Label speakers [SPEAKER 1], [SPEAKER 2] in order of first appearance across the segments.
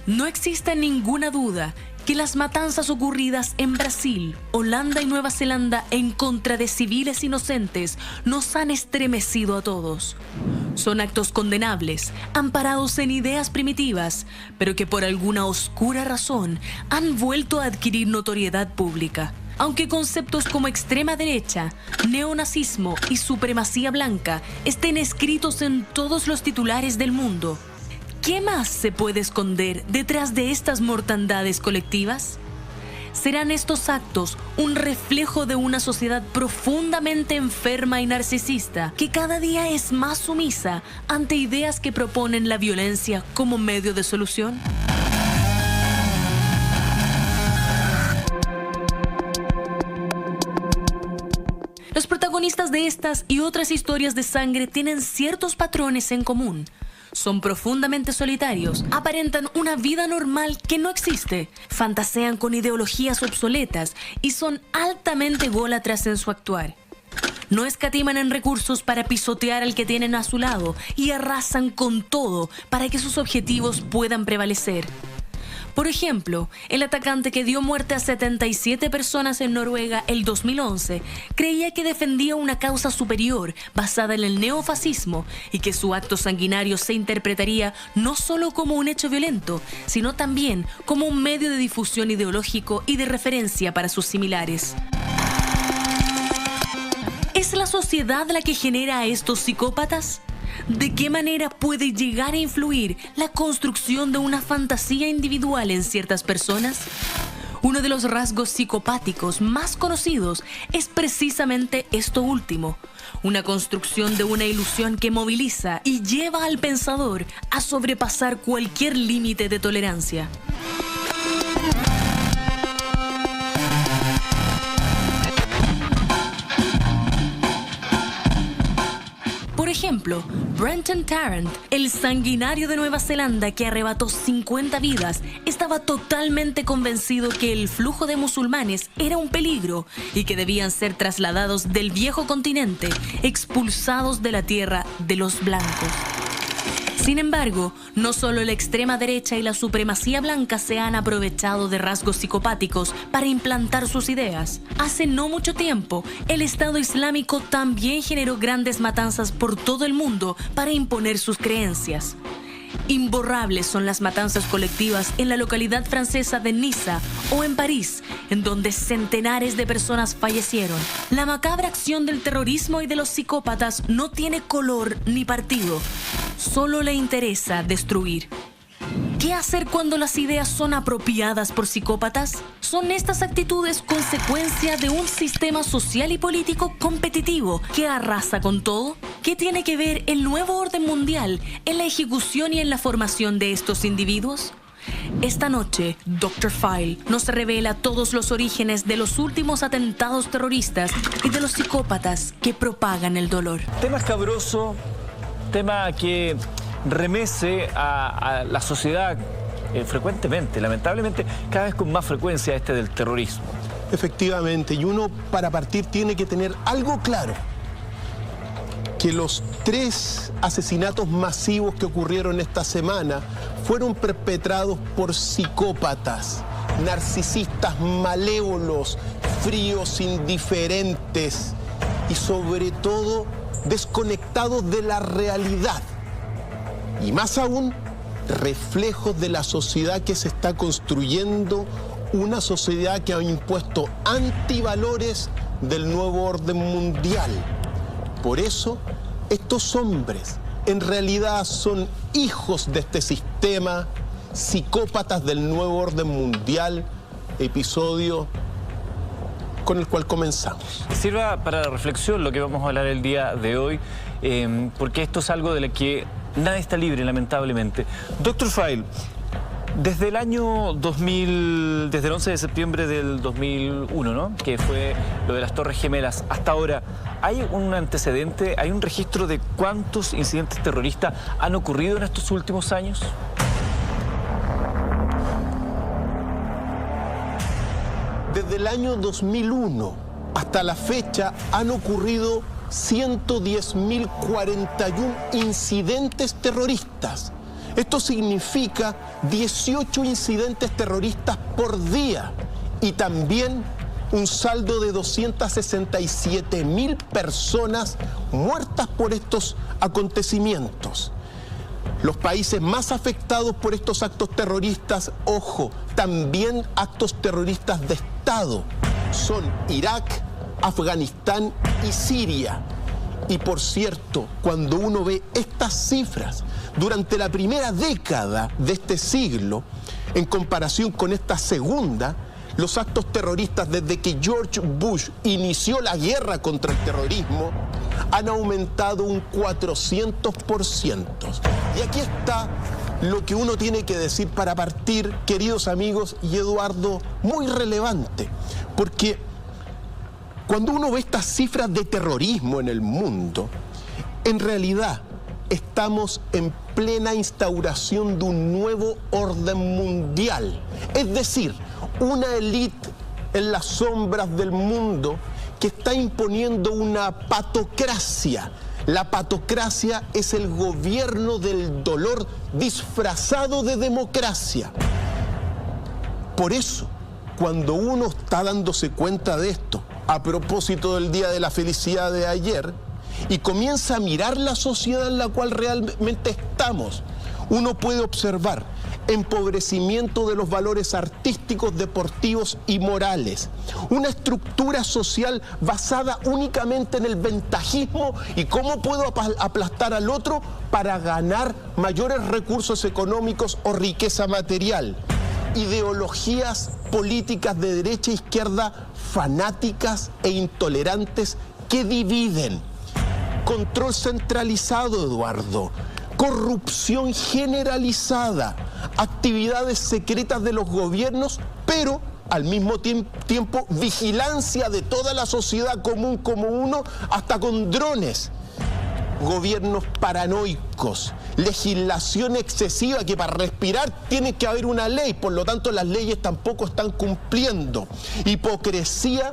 [SPEAKER 1] No existe ninguna duda que las matanzas ocurridas en Brasil, Holanda y Nueva Zelanda en contra de civiles inocentes nos han estremecido a todos. Son actos condenables, amparados en ideas primitivas, pero que por alguna oscura razón han vuelto a adquirir notoriedad pública. Aunque conceptos como extrema derecha, neonazismo y supremacía blanca estén escritos en todos los titulares del mundo, ¿qué más se puede esconder detrás de estas mortandades colectivas? ¿Serán estos actos un reflejo de una sociedad profundamente enferma y narcisista que cada día es más sumisa ante ideas que proponen la violencia como medio de solución? Los protagonistas de estas y otras historias de sangre tienen ciertos patrones en común. Son profundamente solitarios, aparentan una vida normal que no existe, fantasean con ideologías obsoletas y son altamente ególatras en su actuar. No escatiman en recursos para pisotear al que tienen a su lado y arrasan con todo para que sus objetivos puedan prevalecer. Por ejemplo, el atacante que dio muerte a 77 personas en Noruega el 2011 creía que defendía una causa superior basada en el neofascismo y que su acto sanguinario se interpretaría no solo como un hecho violento, sino también como un medio de difusión ideológico y de referencia para sus similares. ¿Es la sociedad la que genera a estos psicópatas? ¿De qué manera puede llegar a influir la construcción de una fantasía individual en ciertas personas? Uno de los rasgos psicopáticos más conocidos es precisamente esto último, una construcción de una ilusión que moviliza y lleva al pensador a sobrepasar cualquier límite de tolerancia. Por ejemplo, Brenton Tarrant, el sanguinario de Nueva Zelanda que arrebató 50 vidas, estaba totalmente convencido que el flujo de musulmanes era un peligro y que debían ser trasladados del viejo continente, expulsados de la tierra de los blancos. Sin embargo, no solo la extrema derecha y la supremacía blanca se han aprovechado de rasgos psicopáticos para implantar sus ideas. Hace no mucho tiempo, el Estado Islámico también generó grandes matanzas por todo el mundo para imponer sus creencias. Imborrables son las matanzas colectivas en la localidad francesa de Niza o en París, en donde centenares de personas fallecieron. La macabra acción del terrorismo y de los psicópatas no tiene color ni partido, solo le interesa destruir. ¿Qué hacer cuando las ideas son apropiadas por psicópatas? ¿Son estas actitudes consecuencia de un sistema social y político competitivo que arrasa con todo? ¿Qué tiene que ver el nuevo orden mundial en la ejecución y en la formación de estos individuos? Esta noche, Dr. File nos revela todos los orígenes de los últimos atentados terroristas y de los psicópatas que propagan el dolor.
[SPEAKER 2] Tema escabroso, tema que remece a la sociedad frecuentemente, lamentablemente, cada vez con más frecuencia del terrorismo.
[SPEAKER 3] Efectivamente, y uno para partir tiene que tener algo claro, que los 3 asesinatos masivos que ocurrieron esta semana fueron perpetrados por psicópatas, narcisistas malévolos, fríos, indiferentes y sobre todo desconectados de la realidad. Y más aún, reflejos de la sociedad que se está construyendo, una sociedad que ha impuesto antivalores del nuevo orden mundial. Por eso, estos hombres en realidad son hijos de este sistema, psicópatas del nuevo orden mundial, episodio con el cual comenzamos.
[SPEAKER 2] Sirva para la reflexión lo que vamos a hablar el día de hoy, porque esto es algo de lo que nadie está libre, lamentablemente. Dr. File, desde el año 2000, desde el 11 de septiembre del 2001, ¿no?, que fue lo de las Torres Gemelas, hasta ahora, ¿hay un antecedente, hay un registro de cuántos incidentes terroristas han ocurrido en estos últimos años?
[SPEAKER 3] Desde el año 2001 hasta la fecha han ocurrido 110.041 incidentes terroristas, Esto significa 18 incidentes terroristas por día y también un saldo de 267.000 personas muertas por estos acontecimientos. Los países más afectados por estos actos terroristas, ojo, también actos terroristas de Estado, son Irak, Afganistán y Siria. Y por cierto, cuando uno ve estas cifras durante la primera década de este siglo, en comparación con esta segunda, los actos terroristas desde que George Bush inició la guerra contra el terrorismo han aumentado un 400%. Y aquí está lo que uno tiene que decir para partir, queridos amigos, y Eduardo, muy relevante, porque cuando uno ve estas cifras de terrorismo en el mundo, en realidad estamos en plena instauración de un nuevo orden mundial. Es decir, una élite en las sombras del mundo que está imponiendo una patocracia. La patocracia es el gobierno del dolor disfrazado de democracia. Por eso, cuando uno está dándose cuenta de esto, a propósito del Día de la Felicidad de ayer, y comienza a mirar la sociedad en la cual realmente estamos, uno puede observar empobrecimiento de los valores artísticos, deportivos y morales, una estructura social basada únicamente en el ventajismo y cómo puedo aplastar al otro para ganar mayores recursos económicos o riqueza material, ideologías políticas de derecha e izquierda fanáticas e intolerantes que dividen, control centralizado, Eduardo, corrupción generalizada, actividades secretas de los gobiernos, pero al mismo tiempo vigilancia de toda la sociedad común como uno, hasta con drones. Gobiernos paranoicos, legislación excesiva que para respirar tiene que haber una ley, por lo tanto las leyes tampoco están cumpliendo. Hipocresía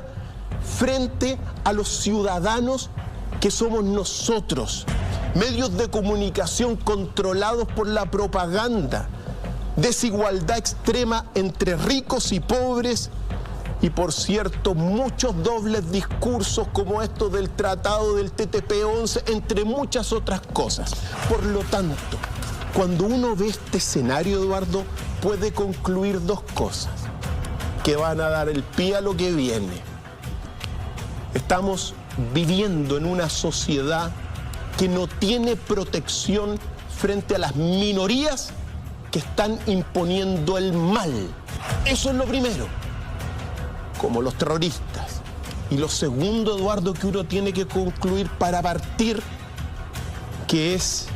[SPEAKER 3] frente a los ciudadanos que somos nosotros. Medios de comunicación controlados por la propaganda, desigualdad extrema entre ricos y pobres y, por cierto, muchos dobles discursos como estos del tratado del TTP-11, entre muchas otras cosas. Por lo tanto, cuando uno ve este escenario, Eduardo, puede concluir dos cosas que van a dar el pie a lo que viene. Estamos viviendo en una sociedad que no tiene protección frente a las minorías que están imponiendo el mal. Eso es lo primero, como los terroristas. Y lo segundo, Eduardo, que uno tiene que concluir para partir, que es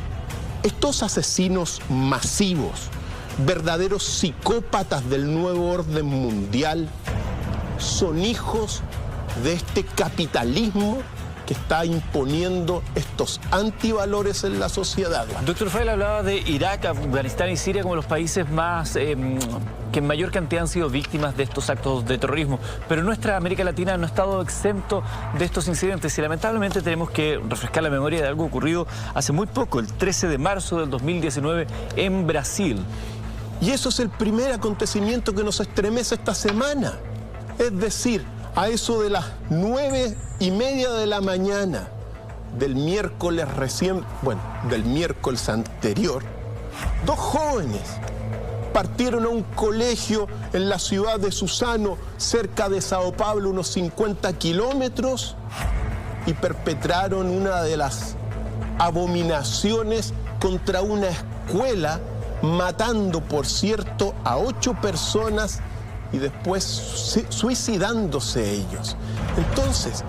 [SPEAKER 3] estos asesinos masivos, verdaderos psicópatas del nuevo orden mundial, son hijos de este capitalismo que está imponiendo estos antivalores en la sociedad.
[SPEAKER 2] Doctor Fael hablaba de Irak, Afganistán y Siria como los países más que en mayor cantidad han sido víctimas de estos actos de terrorismo, pero nuestra América Latina no ha estado exento de estos incidentes y lamentablemente tenemos que refrescar la memoria de algo ocurrido hace muy poco, el 13 de marzo del 2019 en Brasil.
[SPEAKER 3] Y eso es el primer acontecimiento que nos estremece esta semana, es decir, a eso de las 9:30 de la mañana del miércoles del miércoles anterior, dos jóvenes partieron a un colegio en la ciudad de Suzano, cerca de Sao Paulo, unos 50 kilómetros, y perpetraron una de las abominaciones contra una escuela, matando, por cierto, a 8 personas y después suicidándose ellos. Entonces,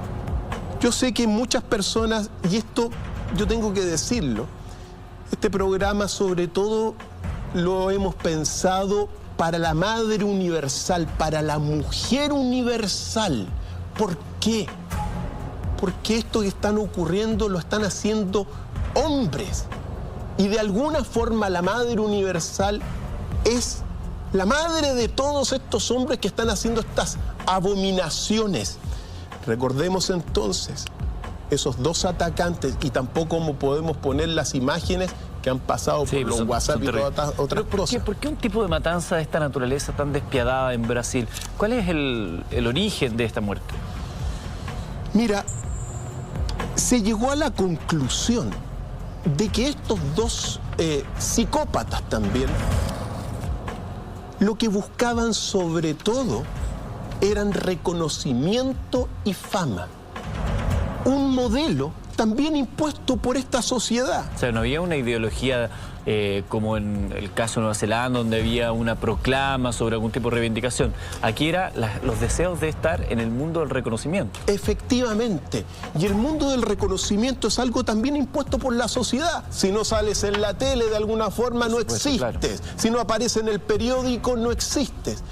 [SPEAKER 3] yo sé que muchas personas, y esto yo tengo que decirlo, este programa sobre todo lo hemos pensado para la madre universal, para la mujer universal. ¿Por qué? Porque esto que están ocurriendo lo están haciendo hombres. Y de alguna forma la madre universal es la madre de todos estos hombres que están haciendo estas abominaciones. Recordemos entonces esos dos atacantes, y tampoco podemos poner las imágenes que han pasado por los WhatsApp y todas otras cosas.
[SPEAKER 2] ¿Por qué un tipo de matanza de esta naturaleza tan despiadada en Brasil? ¿Cuál es el origen de esta muerte?
[SPEAKER 3] Mira, se llegó a la conclusión de que estos dos psicópatas también, lo que buscaban sobre todo eran reconocimiento y fama. Un modelo también impuesto por esta sociedad.
[SPEAKER 2] O sea, no había una ideología como en el caso de Nueva Zelanda, donde había una proclama sobre algún tipo de reivindicación. Aquí era los deseos de estar en el mundo del reconocimiento.
[SPEAKER 3] Efectivamente. Y el mundo del reconocimiento es algo también impuesto por la sociedad. Si no sales en la tele, de alguna forma no existes. Claro. Si no apareces en el periódico, no existes.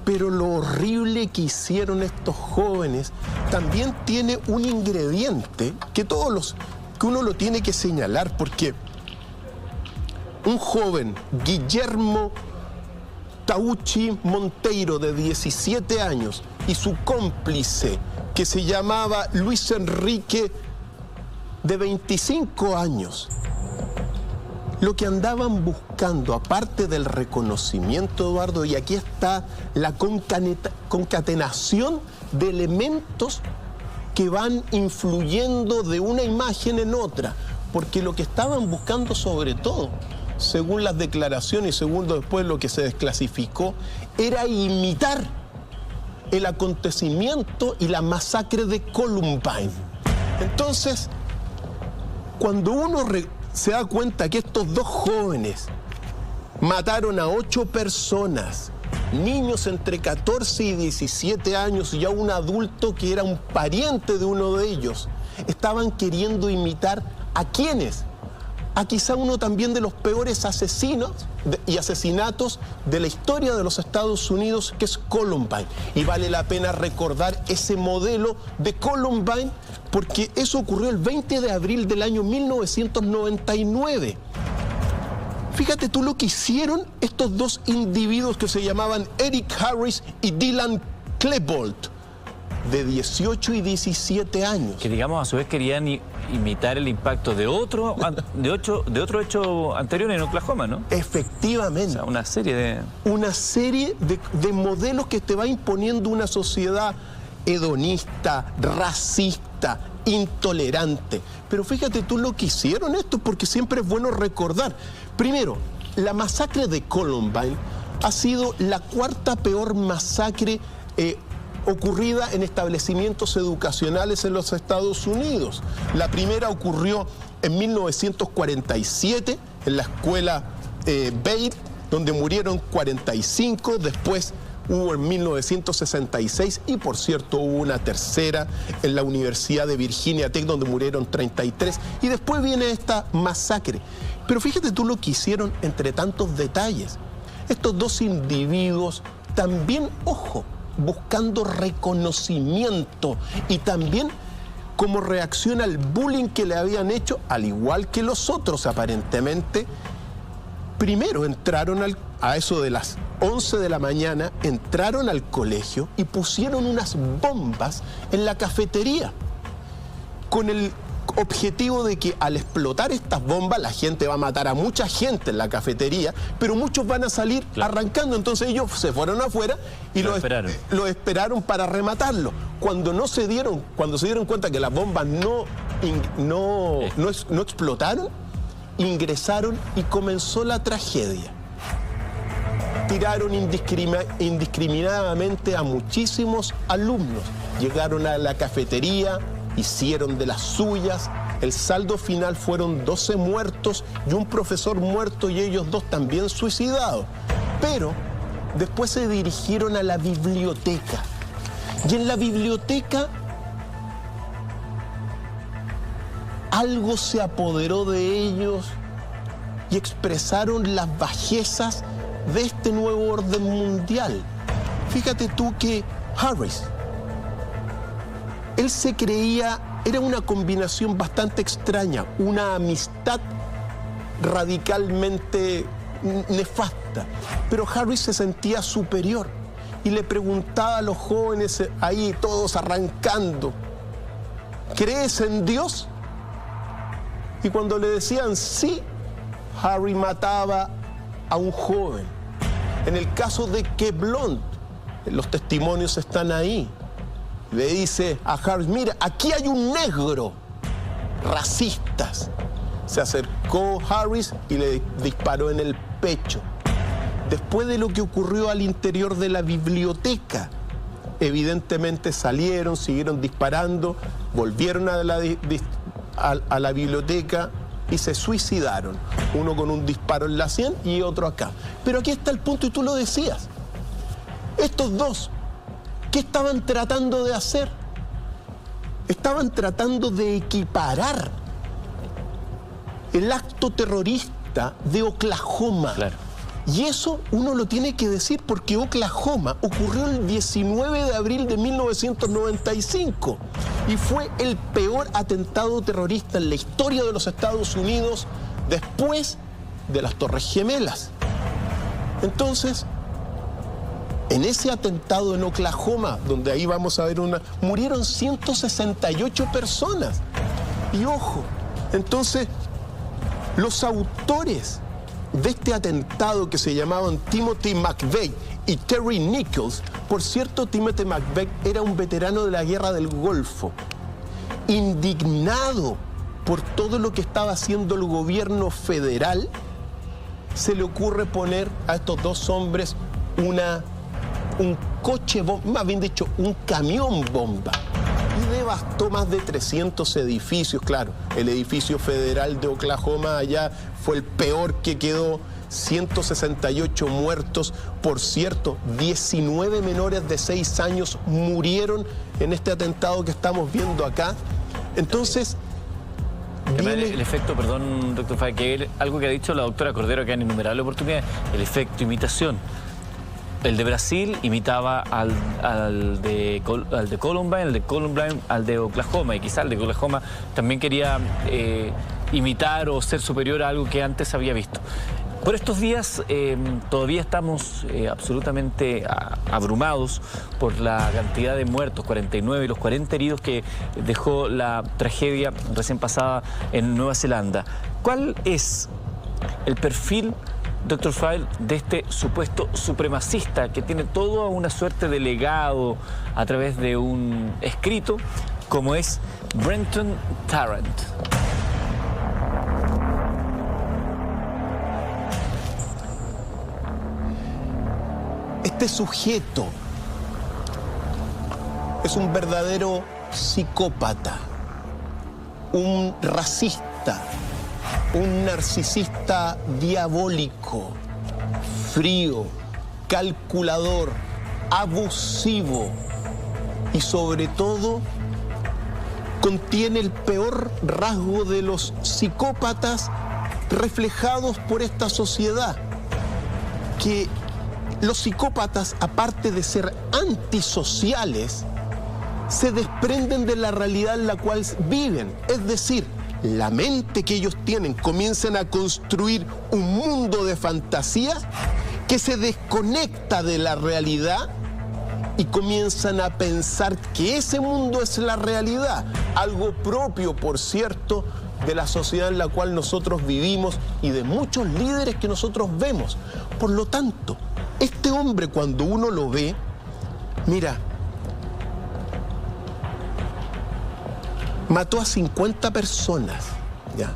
[SPEAKER 3] Pero lo horrible que hicieron estos jóvenes también tiene un ingrediente que uno lo tiene que señalar, porque un joven, Guillermo Tauchi Monteiro, de 17 años, y su cómplice, que se llamaba Luis Enrique, de 25 años, lo que andaban buscando, aparte del reconocimiento, Eduardo, y aquí está la concatenación de elementos que van influyendo de una imagen en otra, porque lo que estaban buscando sobre todo, según las declaraciones y según después lo que se desclasificó, era imitar el acontecimiento y la masacre de Columbine. Entonces, cuando uno se da cuenta que estos dos jóvenes mataron a 8 personas, niños entre 14 y 17 años y a un adulto que era un pariente de uno de ellos, estaban queriendo imitar ¿a quiénes? A quizá uno también de los peores asesinos y asesinatos de la historia de los Estados Unidos, que es Columbine. Y vale la pena recordar ese modelo de Columbine, porque eso ocurrió el 20 de abril del año 1999. Fíjate tú lo que hicieron estos dos individuos que se llamaban Eric Harris y Dylan Klebold, de 18 y 17 años.
[SPEAKER 2] Que digamos a su vez querían imitar el impacto de otro hecho anterior en Oklahoma, ¿no?
[SPEAKER 3] Efectivamente.
[SPEAKER 2] O sea, una serie
[SPEAKER 3] de modelos que te va imponiendo una sociedad hedonista, racista, intolerante. Pero fíjate tú lo que hicieron esto, porque siempre es bueno recordar. Primero, la masacre de Columbine ha sido la 4ª peor masacre ocurrida en establecimientos educacionales en los Estados Unidos. La primera ocurrió en 1947 en la escuela Baird, donde murieron 45, después hubo en 1966 y por cierto hubo una tercera en la Universidad de Virginia Tech, donde murieron 33, y después viene esta masacre. Pero fíjate tú lo que hicieron entre tantos detalles. Estos dos individuos también, ojo, buscando reconocimiento y también como reacción al bullying que le habían hecho, al igual que los otros aparentemente. Primero entraron a eso de las 11 de la mañana, entraron al colegio y pusieron unas bombas en la cafetería, con el objetivo de que al explotar estas bombas la gente va a matar a mucha gente en la cafetería, pero muchos van a salir arrancando. Entonces ellos se fueron afuera y lo esperaron para rematarlo. Cuando se dieron cuenta que las bombas no explotaron, ingresaron y comenzó la tragedia. Tiraron indiscriminadamente a muchísimos alumnos. Llegaron a la cafetería, hicieron de las suyas. El saldo final fueron 12 muertos y un profesor muerto, y ellos dos también suicidados. Pero después se dirigieron a la biblioteca. Y en la biblioteca algo se apoderó de ellos y expresaron las bajezas de este nuevo orden mundial. Fíjate tú que Harris, él se creía, era una combinación bastante extraña, una amistad radicalmente nefasta, pero Harris se sentía superior y le preguntaba a los jóvenes ahí, todos arrancando, ¿crees en Dios? Y cuando le decían sí, Harry mataba a un joven. En el caso de que Blunt, los testimonios están ahí, le dice a Harris, mira, aquí hay un negro, racistas. Se acercó Harris y le disparó en el pecho. Después de lo que ocurrió al interior de la biblioteca, evidentemente salieron, siguieron disparando, volvieron a la biblioteca y se suicidaron. Uno con un disparo en la sien y otro acá. Pero aquí está el punto y tú lo decías. Estos dos, ¿qué estaban tratando de hacer? Estaban tratando de equiparar el acto terrorista de Oklahoma.
[SPEAKER 2] Claro.
[SPEAKER 3] Y eso uno lo tiene que decir porque Oklahoma ocurrió el 19 de abril de 1995 y fue el peor atentado terrorista en la historia de los Estados Unidos después de las Torres Gemelas. Entonces, en ese atentado en Oklahoma, donde ahí vamos a ver murieron 168 personas. Y ojo, entonces, los autores de este atentado que se llamaban Timothy McVeigh y Terry Nichols, por cierto, Timothy McVeigh era un veterano de la Guerra del Golfo, indignado por todo lo que estaba haciendo el gobierno federal, se le ocurre poner a estos dos hombres un coche bomba, más bien dicho, un camión bomba. Y devastó más de 300 edificios. Claro, el edificio federal de Oklahoma allá fue el peor que quedó. 168 muertos. Por cierto, 19 menores de 6 años murieron en este atentado que estamos viendo acá. Entonces,
[SPEAKER 2] el efecto, perdón, doctor Fay, que algo que ha dicho la doctora Cordero acá en innumerables oportunidades, el efecto imitación. El de Brasil imitaba al de Columbine, el de Columbine al de Oklahoma, y quizá el de Oklahoma también quería imitar o ser superior a algo que antes había visto. Por estos días todavía estamos absolutamente abrumados por la cantidad de muertos, 49, y los 40 heridos que dejó la tragedia recién pasada en Nueva Zelanda. ¿Cuál es el perfil, doctor File, de este supuesto supremacista que tiene toda una suerte de legado a través de un escrito como es Brenton Tarrant?
[SPEAKER 3] Este sujeto es un verdadero psicópata, un racista, un narcisista diabólico, frío, calculador, abusivo y sobre todo contiene el peor rasgo de los psicópatas reflejados por esta sociedad, que los psicópatas, aparte de ser antisociales, se desprenden de la realidad en la cual viven. Es decir, la mente que ellos tienen comienzan a construir un mundo de fantasía que se desconecta de la realidad y comienzan a pensar que ese mundo es la realidad. Algo propio, por cierto, de la sociedad en la cual nosotros vivimos y de muchos líderes que nosotros vemos. Por lo tanto, este hombre, cuando uno lo ve, mira, mató a 50 personas, ¿ya?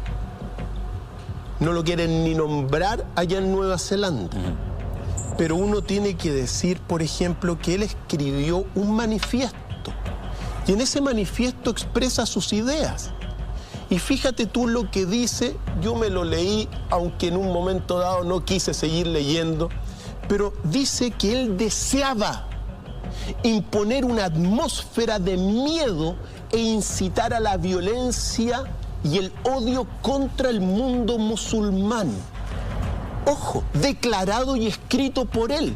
[SPEAKER 3] No lo quieren ni nombrar allá en Nueva Zelanda. Pero uno tiene que decir, por ejemplo, que él escribió un manifiesto. Y en ese manifiesto expresa sus ideas. Y fíjate tú lo que dice, yo me lo leí, aunque en un momento dado no quise seguir leyendo, pero dice que él deseaba imponer una atmósfera de miedo e incitar a la violencia y el odio contra el mundo musulmán. Ojo, declarado y escrito por él.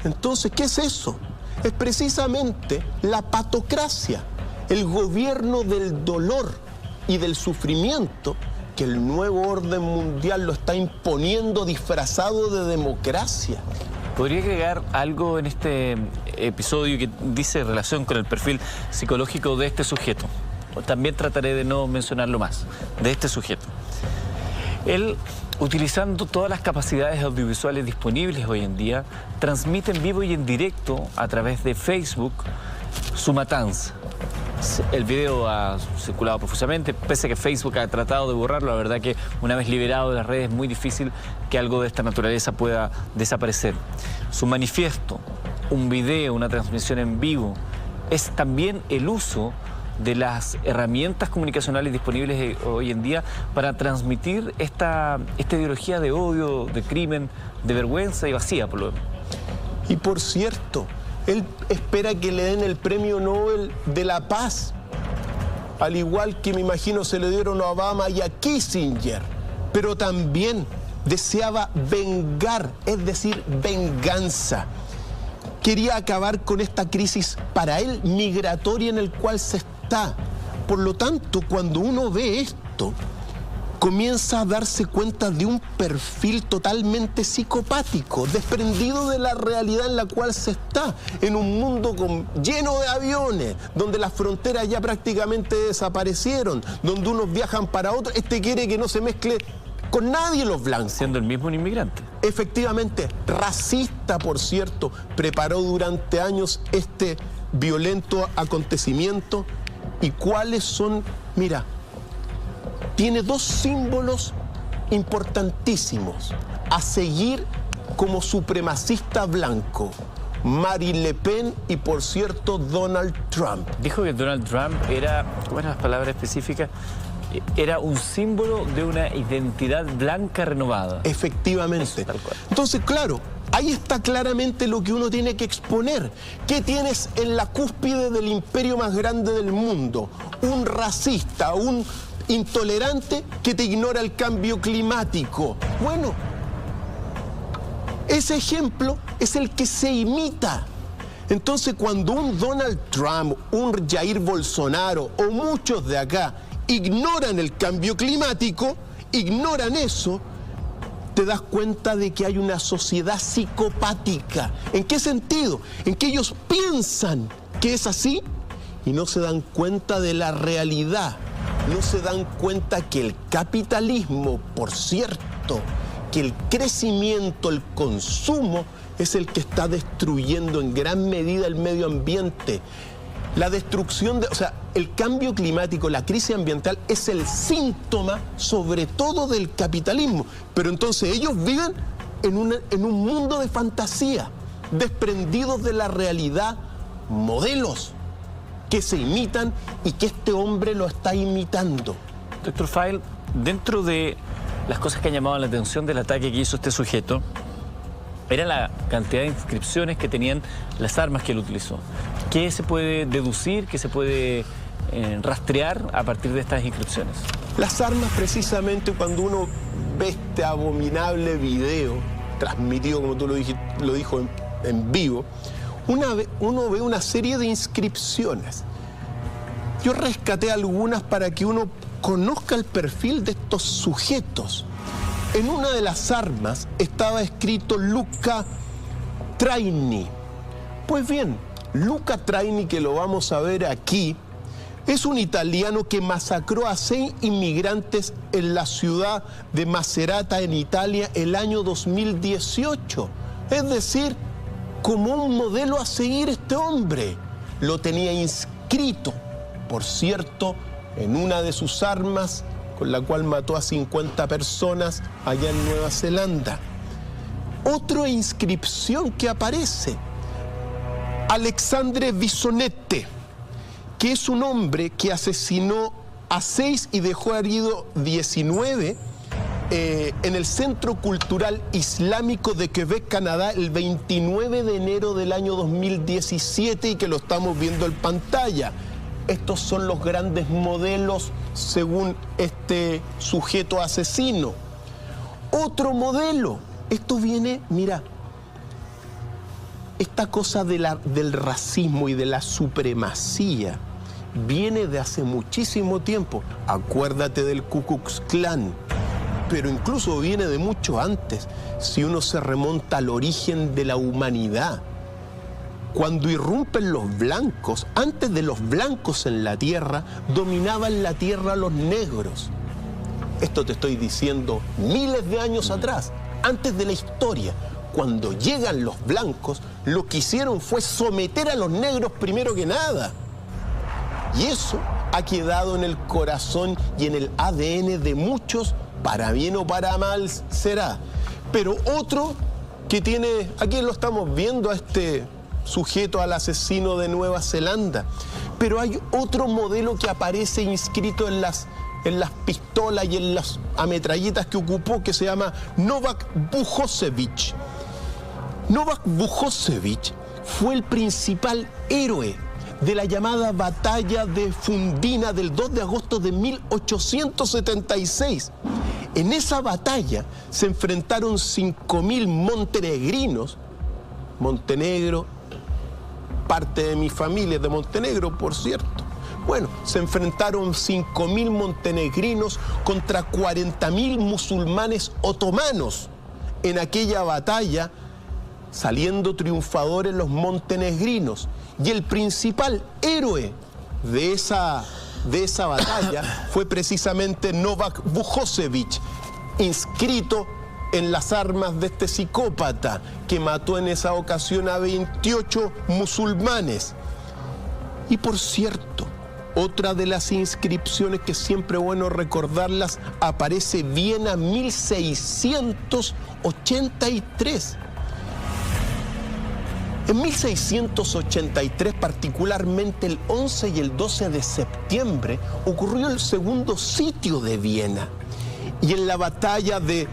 [SPEAKER 3] Entonces, ¿qué es eso? Es precisamente la patocracia, el gobierno del dolor y del sufrimiento que el nuevo orden mundial lo está imponiendo disfrazado de democracia.
[SPEAKER 2] ¿Podría agregar algo en este episodio que dice relación con el perfil psicológico de este sujeto? También trataré de no mencionarlo más, de este sujeto. Él, utilizando todas las capacidades audiovisuales disponibles hoy en día, transmite en vivo y en directo a través de Facebook su matanza. El video ha circulado profusamente, pese a que Facebook ha tratado de borrarlo. La verdad que una vez liberado de las redes es muy difícil que algo de esta naturaleza pueda desaparecer. Su manifiesto, un video, una transmisión en vivo, es también el uso de las herramientas comunicacionales disponibles hoy en día para transmitir esta ideología de odio, de crimen, de vergüenza y vacía, por lo demás.
[SPEAKER 3] Y por cierto, él espera que le den el premio Nobel de la Paz, al igual que me imagino se le dieron a Obama y a Kissinger, pero también deseaba vengar, es decir, venganza. Quería acabar con esta crisis para él migratoria en el cual se está. Por lo tanto, cuando uno ve esto, comienza a darse cuenta de un perfil totalmente psicopático, desprendido de la realidad en la cual se está, en un mundo lleno de aviones, donde las fronteras ya prácticamente desaparecieron, donde unos viajan para otros. Este quiere que no se mezcle con nadie los blancos.
[SPEAKER 2] Siendo el mismo un inmigrante.
[SPEAKER 3] Efectivamente, racista, por cierto, preparó durante años este violento acontecimiento. ¿Y cuáles son? Mira, tiene dos símbolos importantísimos a seguir como supremacista blanco: Marine Le Pen y, por cierto, Donald Trump.
[SPEAKER 2] Dijo que Donald Trump era, ¿cómo eran las palabras específicas? Era un símbolo de una identidad blanca renovada.
[SPEAKER 3] Efectivamente.
[SPEAKER 2] Eso, tal cual.
[SPEAKER 3] Entonces, claro, ahí está claramente lo que uno tiene que exponer. ¿Qué tienes en la cúspide del imperio más grande del mundo? Un racista, un intolerante que te ignora el cambio climático. Bueno, ese ejemplo es el que se imita. Entonces, cuando un Donald Trump, un Jair Bolsonaro o muchos de acá ignoran el cambio climático, ignoran eso, te das cuenta de que hay una sociedad psicopática. ¿En qué sentido? En que ellos piensan que es así y no se dan cuenta de la realidad. No se dan cuenta que el capitalismo, por cierto, que el crecimiento, el consumo, es el que está destruyendo en gran medida el medio ambiente. La destrucción, el cambio climático, la crisis ambiental es el síntoma sobre todo del capitalismo. Pero entonces ellos viven en un mundo de fantasía, desprendidos de la realidad, modelos que se imitan y que este hombre lo está imitando.
[SPEAKER 2] Dr. File, dentro de las cosas que han llamado la atención del ataque que hizo este sujeto, era la cantidad de inscripciones que tenían las armas que él utilizó. ¿Qué se puede deducir, qué se puede rastrear a partir de estas inscripciones?
[SPEAKER 3] Las armas, precisamente, cuando uno ve este abominable video, transmitido, como tú lo dijo en vivo, uno ve una serie de inscripciones. Yo rescaté algunas para que uno conozca el perfil de estos sujetos. En una de las armas estaba escrito Luca Traini. Pues bien, Luca Traini, que lo vamos a ver aquí, es un italiano que masacró a 6 inmigrantes en la ciudad de Macerata, en Italia, el año 2018. Es decir, como un modelo a seguir este hombre. Lo tenía inscrito, por cierto, en una de sus armas, con la cual mató a 50 personas allá en Nueva Zelanda. Otra inscripción que aparece: Alexandre Bisonette, que es un hombre que asesinó a 6 y dejó herido 19 en el Centro Cultural Islámico de Quebec, Canadá, el 29 de enero del año 2017, y que lo estamos viendo en pantalla. Estos son los grandes modelos según este sujeto asesino. Otro modelo, esto viene, mira, esta cosa del racismo y de la supremacía viene de hace muchísimo tiempo. Acuérdate del Ku Klux Klan, pero incluso viene de mucho antes, si uno se remonta al origen de la humanidad. Cuando irrumpen los blancos, antes de los blancos en la tierra, dominaban la tierra los negros. Esto te estoy diciendo miles de años atrás, antes de la historia. Cuando llegan los blancos, lo que hicieron fue someter a los negros primero que nada. Y eso ha quedado en el corazón y en el ADN de muchos, para bien o para mal será. Pero otro que tiene, aquí lo estamos viendo a este sujeto, al asesino de Nueva Zelanda, pero hay otro modelo que aparece inscrito en las pistolas y en las ametralletas que ocupó, que se llama Novak Vukosevic. Novak Vukosevic fue el principal héroe de la llamada batalla de Fundina del 2 de agosto de 1876. En esa batalla se enfrentaron 5.000 montenegrinos. Montenegro, parte de mi familia es de Montenegro, por cierto. Bueno, se enfrentaron 5.000 montenegrinos contra 40.000 musulmanes otomanos. En aquella batalla, saliendo triunfadores los montenegrinos. Y el principal héroe de esa batalla fue precisamente Novak Vukosevic, inscrito en las armas de este psicópata que mató en esa ocasión a 28 musulmanes. Y por cierto, otra de las inscripciones que siempre es bueno recordarlas, aparece Viena 1683. En 1683, particularmente el 11 y el 12 de septiembre, ocurrió el segundo sitio de Viena. Y en la batalla de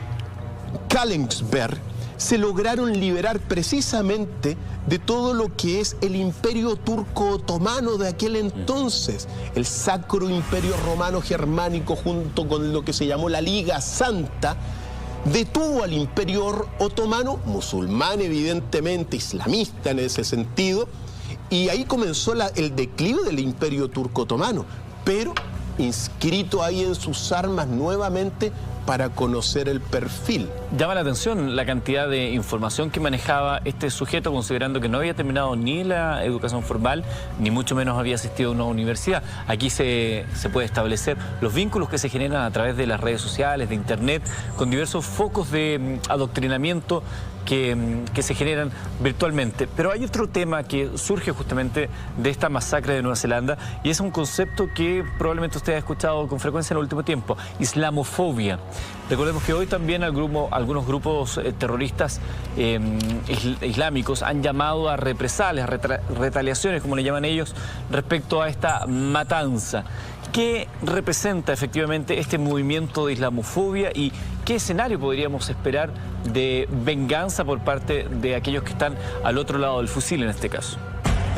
[SPEAKER 3] Königsberg se lograron liberar precisamente de todo lo que es el imperio turco-otomano de aquel entonces. El Sacro Imperio Romano Germánico, junto con lo que se llamó la Liga Santa, detuvo al Imperio Otomano, musulmán evidentemente, islamista en ese sentido, y ahí comenzó el declive del Imperio Turco-Otomano, pero inscrito ahí en sus armas nuevamente para conocer el perfil.
[SPEAKER 2] Llama la atención la cantidad de información que manejaba este sujeto, considerando que no había terminado ni la educación formal, ni mucho menos había asistido a una universidad. Aquí se puede establecer los vínculos que se generan a través de las redes sociales, de internet, con diversos focos de adoctrinamiento que se generan virtualmente. Pero hay otro tema que surge justamente de esta masacre de Nueva Zelanda, y es un concepto que probablemente usted ha escuchado con frecuencia en el último tiempo: islamofobia. Recordemos que hoy también algunos grupos terroristas islámicos han llamado a represalias, retaliaciones, como le llaman ellos, respecto a esta matanza. ¿Qué representa efectivamente este movimiento de islamofobia y qué escenario podríamos esperar de venganza por parte de aquellos que están al otro lado del fusil en este caso?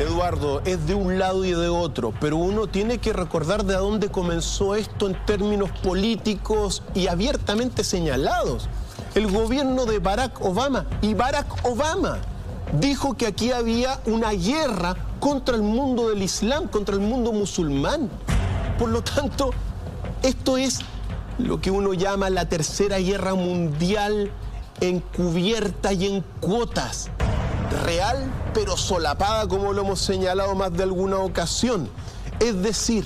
[SPEAKER 3] Eduardo, es de un lado y de otro, pero uno tiene que recordar de dónde comenzó esto en términos políticos y abiertamente señalados. El gobierno de Barack Obama, y Barack Obama dijo que aquí había una guerra contra el mundo del Islam, contra el mundo musulmán. Por lo tanto, esto es lo que uno llama la Tercera Guerra Mundial encubierta y en cuotas. Real, pero solapada, como lo hemos señalado más de alguna ocasión. Es decir,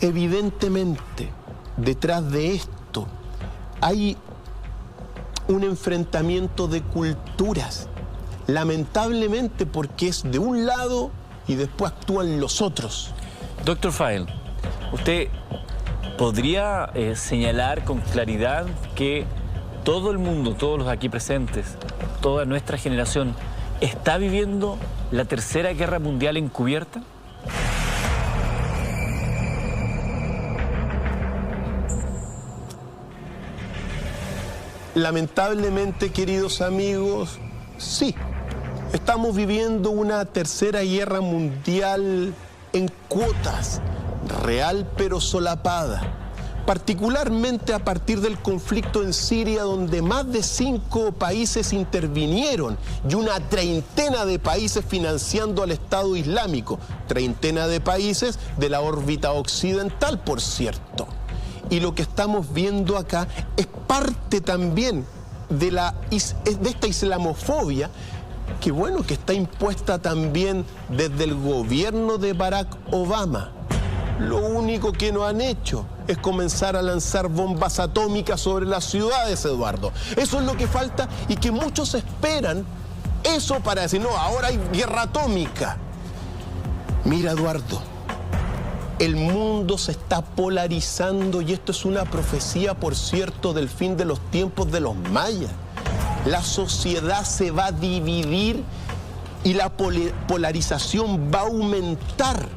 [SPEAKER 3] evidentemente, detrás de esto hay un enfrentamiento de culturas. Lamentablemente, porque es de un lado y después actúan los otros.
[SPEAKER 2] Dr. File, ¿usted podría señalar con claridad que todo el mundo, todos los aquí presentes, toda nuestra generación, está viviendo la Tercera Guerra Mundial encubierta?
[SPEAKER 3] Lamentablemente, queridos amigos, sí. Estamos viviendo una Tercera Guerra Mundial en cuotas, real pero solapada. Particularmente a partir del conflicto en Siria, donde más de 5 países intervinieron y una treintena de países financiando al Estado Islámico. Treintena de países de la órbita occidental, por cierto. Y lo que estamos viendo acá es parte también de esta islamofobia que, bueno, que está impuesta también desde el gobierno de Barack Obama. Lo único que no han hecho es comenzar a lanzar bombas atómicas sobre las ciudades, Eduardo. Eso es lo que falta y que muchos esperan eso para decir, no, ahora hay guerra atómica. Mira, Eduardo, el mundo se está polarizando y esto es una profecía, por cierto, del fin de los tiempos de los mayas. La sociedad se va a dividir y la polarización va a aumentar.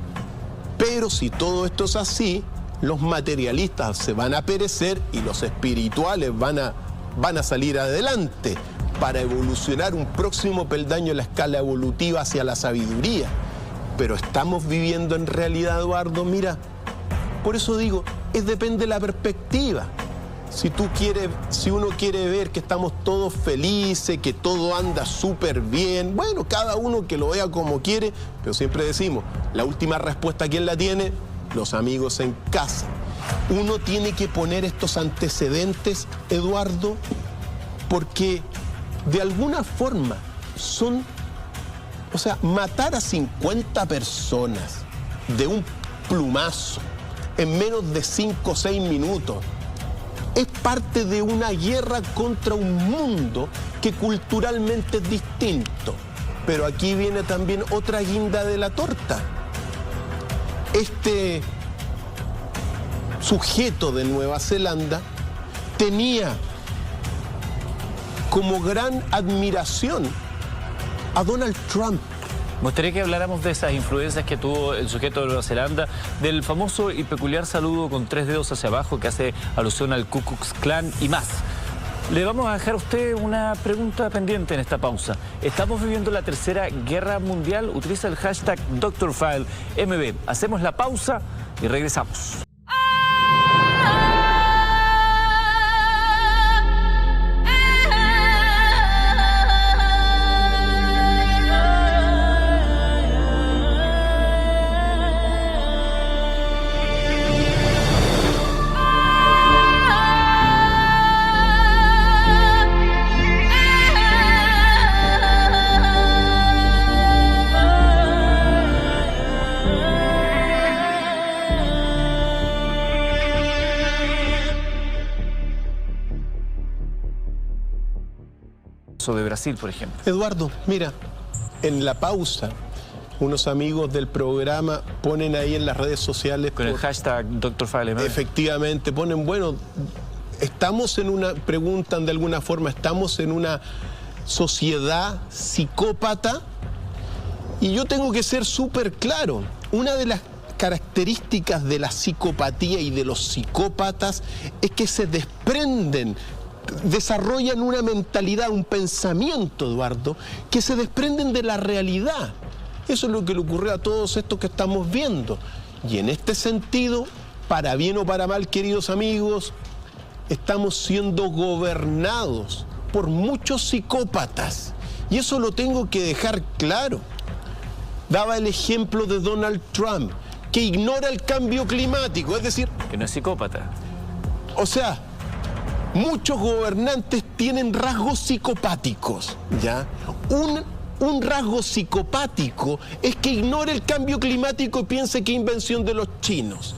[SPEAKER 3] Pero si todo esto es así, los materialistas se van a perecer y los espirituales van a salir adelante para evolucionar un próximo peldaño en la escala evolutiva hacia la sabiduría. Pero estamos viviendo en realidad, Eduardo, mira, por eso digo, depende de la perspectiva. Si uno quiere ver que estamos todos felices, que todo anda súper bien, bueno, cada uno que lo vea como quiere, pero siempre decimos, la última respuesta, ¿quién la tiene? Los amigos en casa. Uno tiene que poner estos antecedentes, Eduardo, porque de alguna forma matar a 50 personas de un plumazo en menos de 5 o 6 minutos es parte de una guerra contra un mundo que culturalmente es distinto. Pero aquí viene también otra guinda de la torta. Este sujeto de Nueva Zelanda tenía como gran admiración a Donald Trump.
[SPEAKER 2] Me gustaría que habláramos de esas influencias que tuvo el sujeto de Nueva Zelanda, del famoso y peculiar saludo con 3 dedos hacia abajo que hace alusión al Ku Klux Klan y más. Le vamos a dejar a usted una pregunta pendiente en esta pausa. ¿Estamos viviendo la tercera guerra mundial? Utiliza el hashtag DrFileMB. Hacemos la pausa y regresamos. De Brasil, por ejemplo.
[SPEAKER 3] Eduardo, mira, en la pausa, unos amigos del programa ponen ahí en las redes sociales...
[SPEAKER 2] Con el hashtag DrFileMB.
[SPEAKER 3] Efectivamente, ponen, bueno, preguntan de alguna forma, ¿estamos en una sociedad psicópata? Y yo tengo que ser súper claro. Una de las características de la psicopatía y de los psicópatas es que se desarrollan una mentalidad, un pensamiento, Eduardo, que se desprenden de la realidad. Eso es lo que le ocurrió a todos estos que estamos viendo. Y en este sentido, para bien o para mal, queridos amigos, estamos siendo gobernados por muchos psicópatas. Y eso lo tengo que dejar claro. Daba el ejemplo de Donald Trump, que ignora el cambio climático, es decir...
[SPEAKER 2] Que no es psicópata.
[SPEAKER 3] O sea... Muchos gobernantes tienen rasgos psicopáticos, ¿ya? Un rasgo psicopático es que ignore el cambio climático y piense que es invención de los chinos.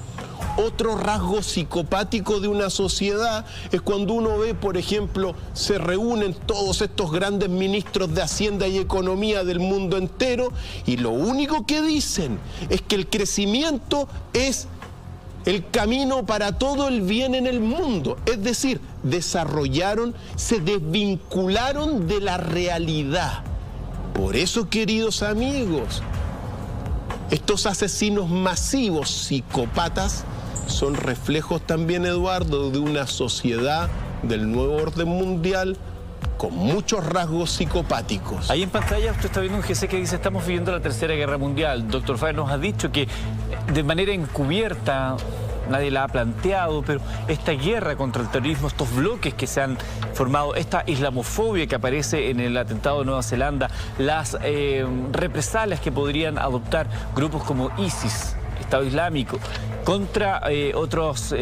[SPEAKER 3] Otro rasgo psicopático de una sociedad es cuando uno ve, por ejemplo, se reúnen todos estos grandes ministros de Hacienda y Economía del mundo entero y lo único que dicen es que el crecimiento es el camino para todo el bien en el mundo. Es decir, se desvincularon de la realidad. Por eso, queridos amigos, estos asesinos masivos, psicópatas, son reflejos también, Eduardo, de una sociedad del nuevo orden mundial con muchos rasgos psicopáticos.
[SPEAKER 2] Ahí en pantalla usted está viendo un GC que dice: estamos viviendo la tercera guerra mundial. DrFile nos ha dicho que de manera encubierta, nadie la ha planteado, pero esta guerra contra el terrorismo, estos bloques que se han formado, esta islamofobia que aparece en el atentado de Nueva Zelanda, las represalias que podrían adoptar grupos como ISIS, Estado Islámico, contra otros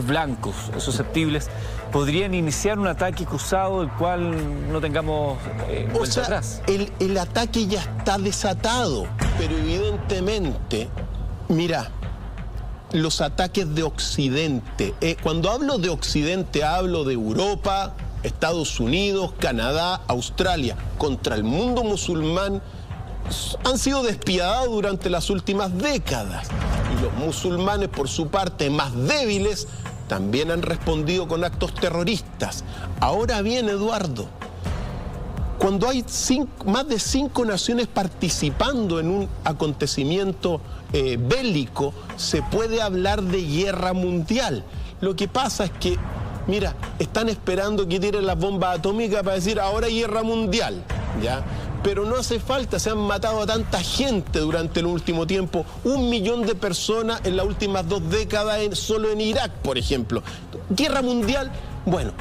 [SPEAKER 2] blancos susceptibles, podrían iniciar un ataque cruzado del cual no tengamos vuelta atrás.
[SPEAKER 3] El ataque ya está desatado, pero evidentemente, mira, los ataques de Occidente. Cuando hablo de Occidente, hablo de Europa, Estados Unidos, Canadá, Australia, contra el mundo musulmán, han sido despiadados durante las últimas décadas. Y los musulmanes, por su parte, más débiles, también han respondido con actos terroristas. Ahora bien, Eduardo, cuando hay más de 5 naciones participando en un acontecimiento bélico, se puede hablar de guerra mundial. Lo que pasa es que, mira, están esperando que tiren las bombas atómicas para decir ahora hay guerra mundial, ¿ya? Pero no hace falta, se han matado a tanta gente durante el último tiempo, 1 millón de personas en las últimas 2 décadas solo en Irak, por ejemplo. Guerra mundial, bueno,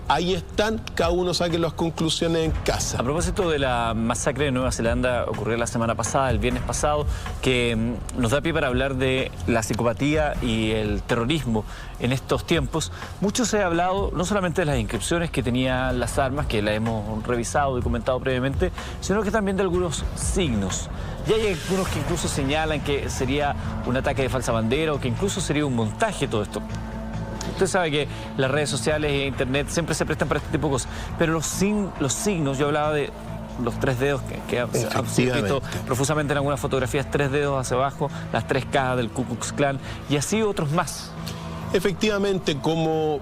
[SPEAKER 3] ahí están, cada uno saque las conclusiones en casa.
[SPEAKER 2] A propósito de la masacre de Nueva Zelanda, ocurrió la semana pasada, el viernes pasado, que nos da pie para hablar de la psicopatía y el terrorismo en estos tiempos. Mucho se ha hablado no solamente de las inscripciones que tenían las armas, que las hemos revisado y comentado previamente, sino que también de algunos signos. Ya hay algunos que incluso señalan que sería un ataque de falsa bandera o que incluso sería un montaje todo esto. Usted sabe que las redes sociales e internet siempre se prestan para este tipo de cosas, pero los signos, yo hablaba de los 3 dedos que han visto profusamente en algunas fotografías, 3 dedos hacia abajo, las 3 cajas del Ku Klux Klan y así otros más.
[SPEAKER 3] Efectivamente, como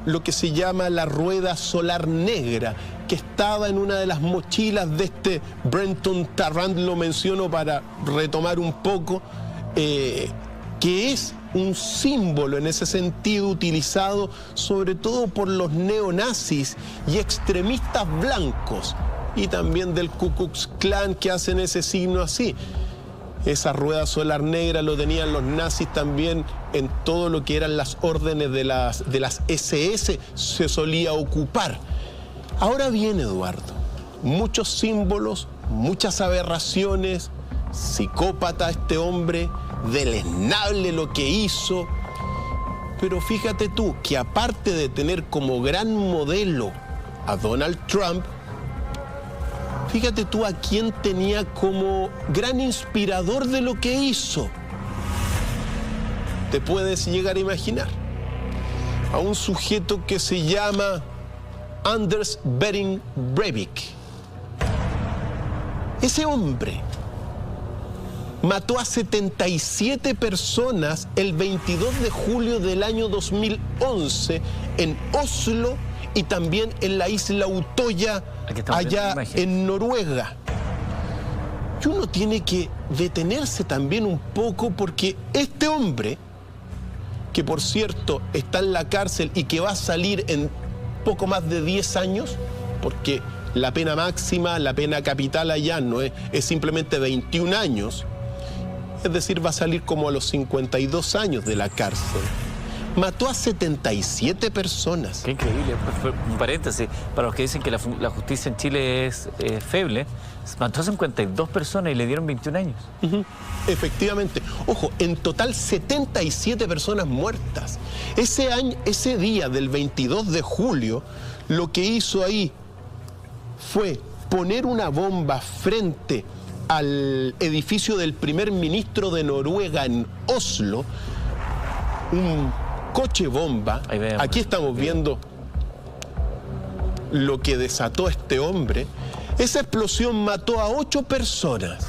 [SPEAKER 3] lo que se llama la rueda solar negra, que estaba en una de las mochilas de este Brenton Tarrant, lo menciono para retomar un poco, que es un símbolo en ese sentido utilizado sobre todo por los neonazis y extremistas blancos y también del Ku Klux Klan, que hacen ese signo así. Esa rueda solar negra lo tenían los nazis también en todo lo que eran las órdenes de las SS, se solía ocupar. Ahora bien, Eduardo, muchos símbolos, muchas aberraciones, psicópata este hombre, deleznable lo que hizo, pero fíjate tú que aparte de tener como gran modelo a Donald Trump, fíjate tú a quién tenía como gran inspirador de lo que hizo. Te puedes llegar a imaginar a un sujeto que se llama Anders Behring Breivik. Ese hombre mató a 77 personas el 22 de julio del año 2011 en Oslo y también en la isla Utoya, allá en Noruega. Y uno tiene que detenerse también un poco porque este hombre, que por cierto está en la cárcel y que va a salir en poco más de 10 años, porque la pena máxima, la pena capital allá no es simplemente 21 años, es decir, va a salir como a los 52 años de la cárcel. Mató a 77 personas.
[SPEAKER 2] Qué increíble. Un paréntesis, para los que dicen que la justicia en Chile es feble, mató a 52 personas y le dieron 21 años.
[SPEAKER 3] Efectivamente. Ojo, en total 77 personas muertas. Ese día del 22 de julio, lo que hizo ahí fue poner una bomba frente al edificio del primer ministro de Noruega en Oslo, un coche bomba. Aquí estamos viendo lo que desató este hombre. Esa explosión mató a 8 personas.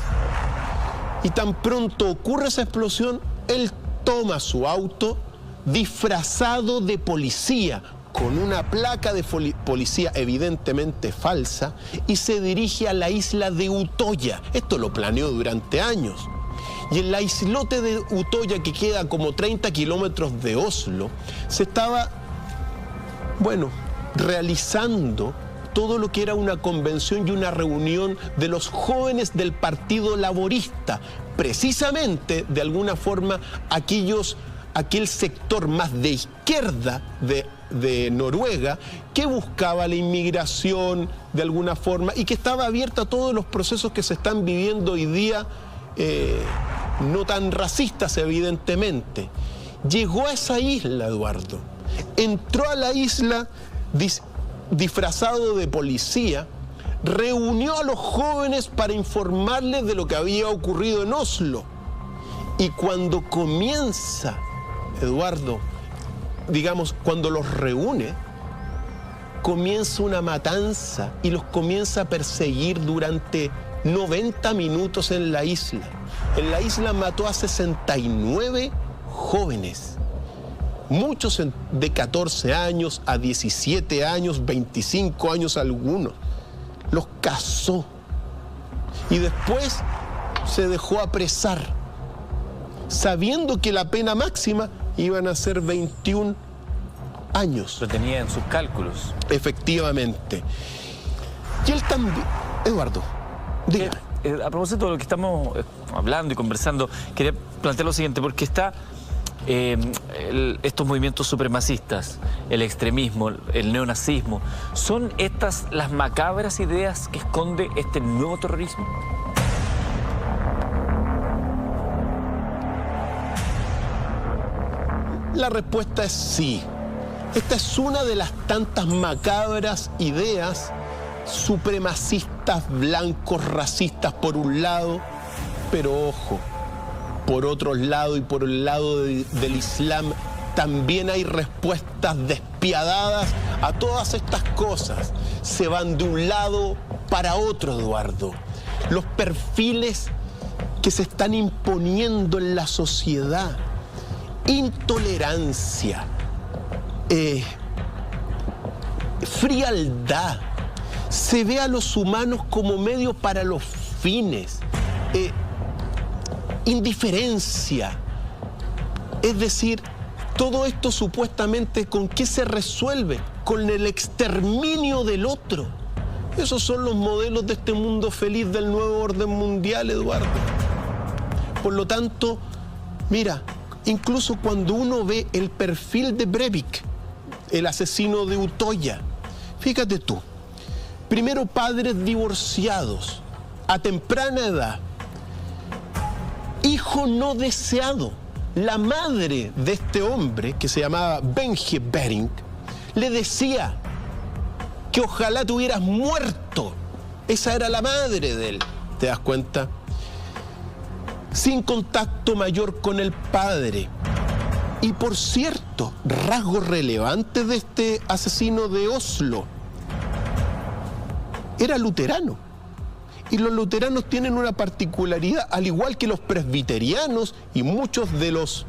[SPEAKER 3] Y tan pronto ocurre esa explosión, él toma su auto disfrazado de policía, con una placa de policía evidentemente falsa, y se dirige a la isla de Utoya. Esto lo planeó durante años. Y en la islote de Utoya, que queda como 30 kilómetros de Oslo, se estaba, realizando todo lo que era una convención y una reunión de los jóvenes del Partido Laborista, precisamente, de alguna forma, aquel sector más de izquierda de Noruega, que buscaba la inmigración de alguna forma y que estaba abierta a todos los procesos que se están viviendo hoy día, no tan racistas evidentemente. Llegó a esa isla, Eduardo, entró a la isla disfrazado de policía, reunió a los jóvenes para informarles de lo que había ocurrido en Oslo, y cuando comienza Eduardo, digamos, cuando los reúne, comienza una matanza y los comienza a perseguir durante 90 minutos en la isla. En la isla mató a 69 jóvenes, muchos de 14 años, a 17 años, 25 años algunos. Los cazó y después se dejó apresar, sabiendo que la pena máxima iban a ser 21 años.
[SPEAKER 2] Lo tenía en sus cálculos.
[SPEAKER 3] Efectivamente. Y él también, Eduardo, dígame.
[SPEAKER 2] A propósito de lo que estamos hablando y conversando, quería plantear lo siguiente, porque está estos movimientos supremacistas, el extremismo, el neonazismo, ¿son estas las macabras ideas que esconde este nuevo terrorismo?
[SPEAKER 3] La respuesta es sí. Esta es una de las tantas macabras ideas supremacistas, blancos, racistas por un lado, pero ojo, por otro lado y por el lado del Islam también hay respuestas despiadadas a todas estas cosas. Se van de un lado para otro, Eduardo. Los perfiles que se están imponiendo en la sociedad, intolerancia, frialdad, se ve a los humanos como medio para los fines, indiferencia. Es decir, todo esto supuestamente, ¿con qué se resuelve? Con el exterminio del otro. Esos son los modelos de este mundo feliz del nuevo orden mundial, Eduardo. Por lo tanto, mira, incluso cuando uno ve el perfil de Breivik, el asesino de Utoya, fíjate tú, primero padres divorciados, a temprana edad, hijo no deseado. La madre de este hombre, que se llamaba Benji Bering, le decía que ojalá te hubieras muerto. Esa era la madre de él, ¿te das cuenta? Sin contacto mayor con el padre. Y por cierto, rasgos relevantes de este asesino de Oslo, era luterano. Y los luteranos tienen una particularidad, al igual que los presbiterianos y muchos de los,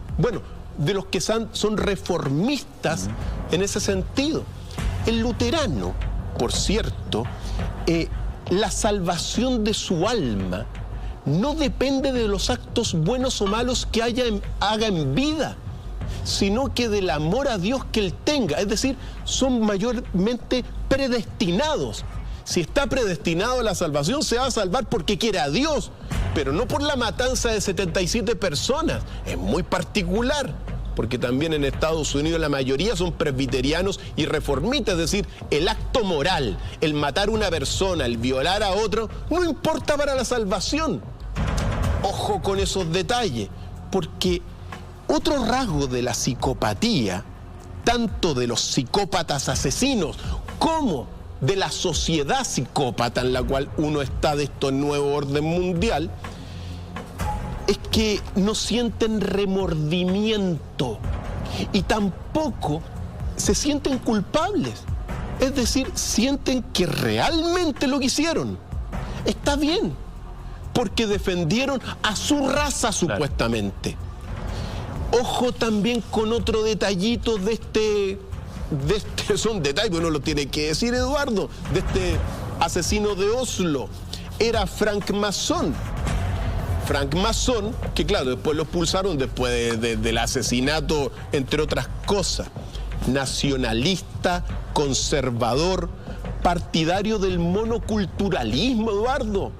[SPEAKER 3] de los que son reformistas en ese sentido. El luterano, por cierto, la salvación de su alma no depende de los actos buenos o malos que haga en vida, sino que del amor a Dios que él tenga. Es decir, son mayormente predestinados. Si está predestinado a la salvación, se va a salvar porque quiere a Dios, pero no por la matanza de 77 personas. Es muy particular, porque también en Estados Unidos la mayoría son presbiterianos y reformistas. Es decir, el acto moral, el matar a una persona, el violar a otro, no importa para la salvación. Ojo con esos detalles, porque otro rasgo de la psicopatía, tanto de los psicópatas asesinos como de la sociedad psicópata en la cual uno está de este nuevo orden mundial, es que no sienten remordimiento y tampoco se sienten culpables. Es decir, sienten que realmente lo que hicieron está bien, porque defendieron a su raza supuestamente. Ojo también con otro detallito de este son detalles, pero no lo tiene que decir Eduardo, de este asesino de Oslo. Era francmasón. Francmasón, que claro, después lo expulsaron después del asesinato, entre otras cosas. Nacionalista, conservador, partidario del monoculturalismo, Eduardo.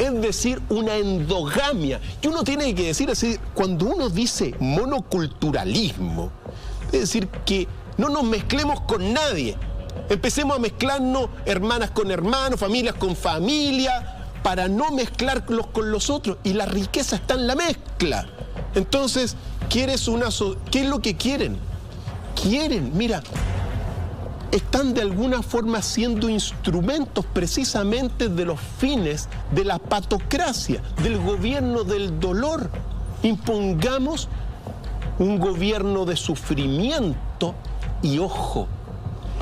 [SPEAKER 3] Es decir, una endogamia. Y uno tiene que decir así, cuando uno dice monoculturalismo, es decir que no nos mezclemos con nadie. Empecemos a mezclarnos hermanas con hermanos, familias con familia, para no mezclarlos con los otros. Y la riqueza está en la mezcla. Entonces, ¿qué es lo que quieren? Mira, están de alguna forma siendo instrumentos precisamente de los fines de la patocracia, del gobierno del dolor. Impongamos un gobierno de sufrimiento y, ojo,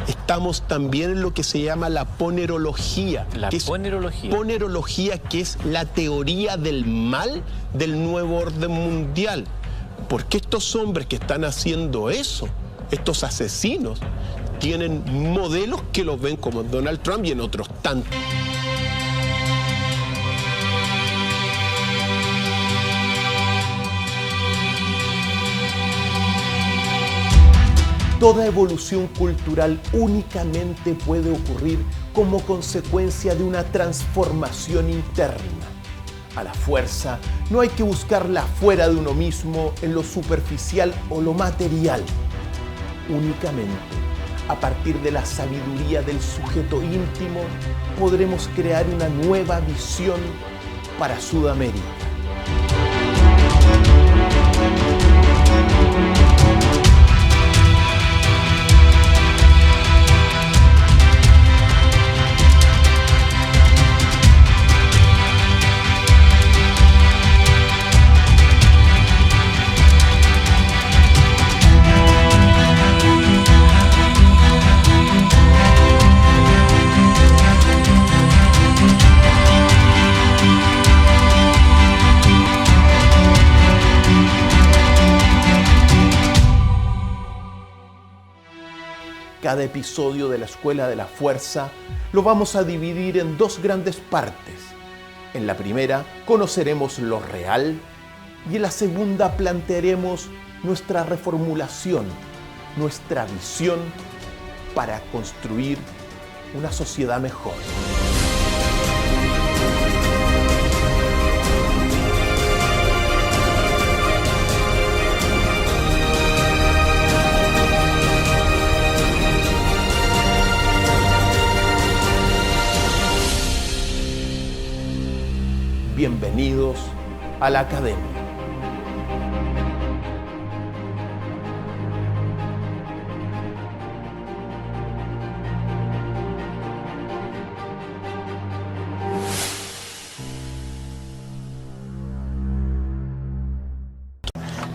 [SPEAKER 3] estamos también en lo que se llama la ponerología.
[SPEAKER 2] La ponerología.
[SPEAKER 3] Ponerología, que es la teoría del mal del nuevo orden mundial. Porque estos hombres que están haciendo eso, estos asesinos, tienen modelos que los ven como Donald Trump y en otros tantos. Toda evolución cultural únicamente puede ocurrir como consecuencia de una transformación interna. A la fuerza no hay que buscarla fuera de uno mismo, en lo superficial o lo material. Únicamente a partir de la sabiduría del sujeto íntimo podremos crear una nueva visión para Sudamérica. Cada episodio de la Escuela de la Fuerza lo vamos a dividir en dos grandes partes. En la primera conoceremos lo real y en la segunda plantearemos nuestra reformulación, nuestra visión para construir una sociedad mejor. Bienvenidos a la Academia.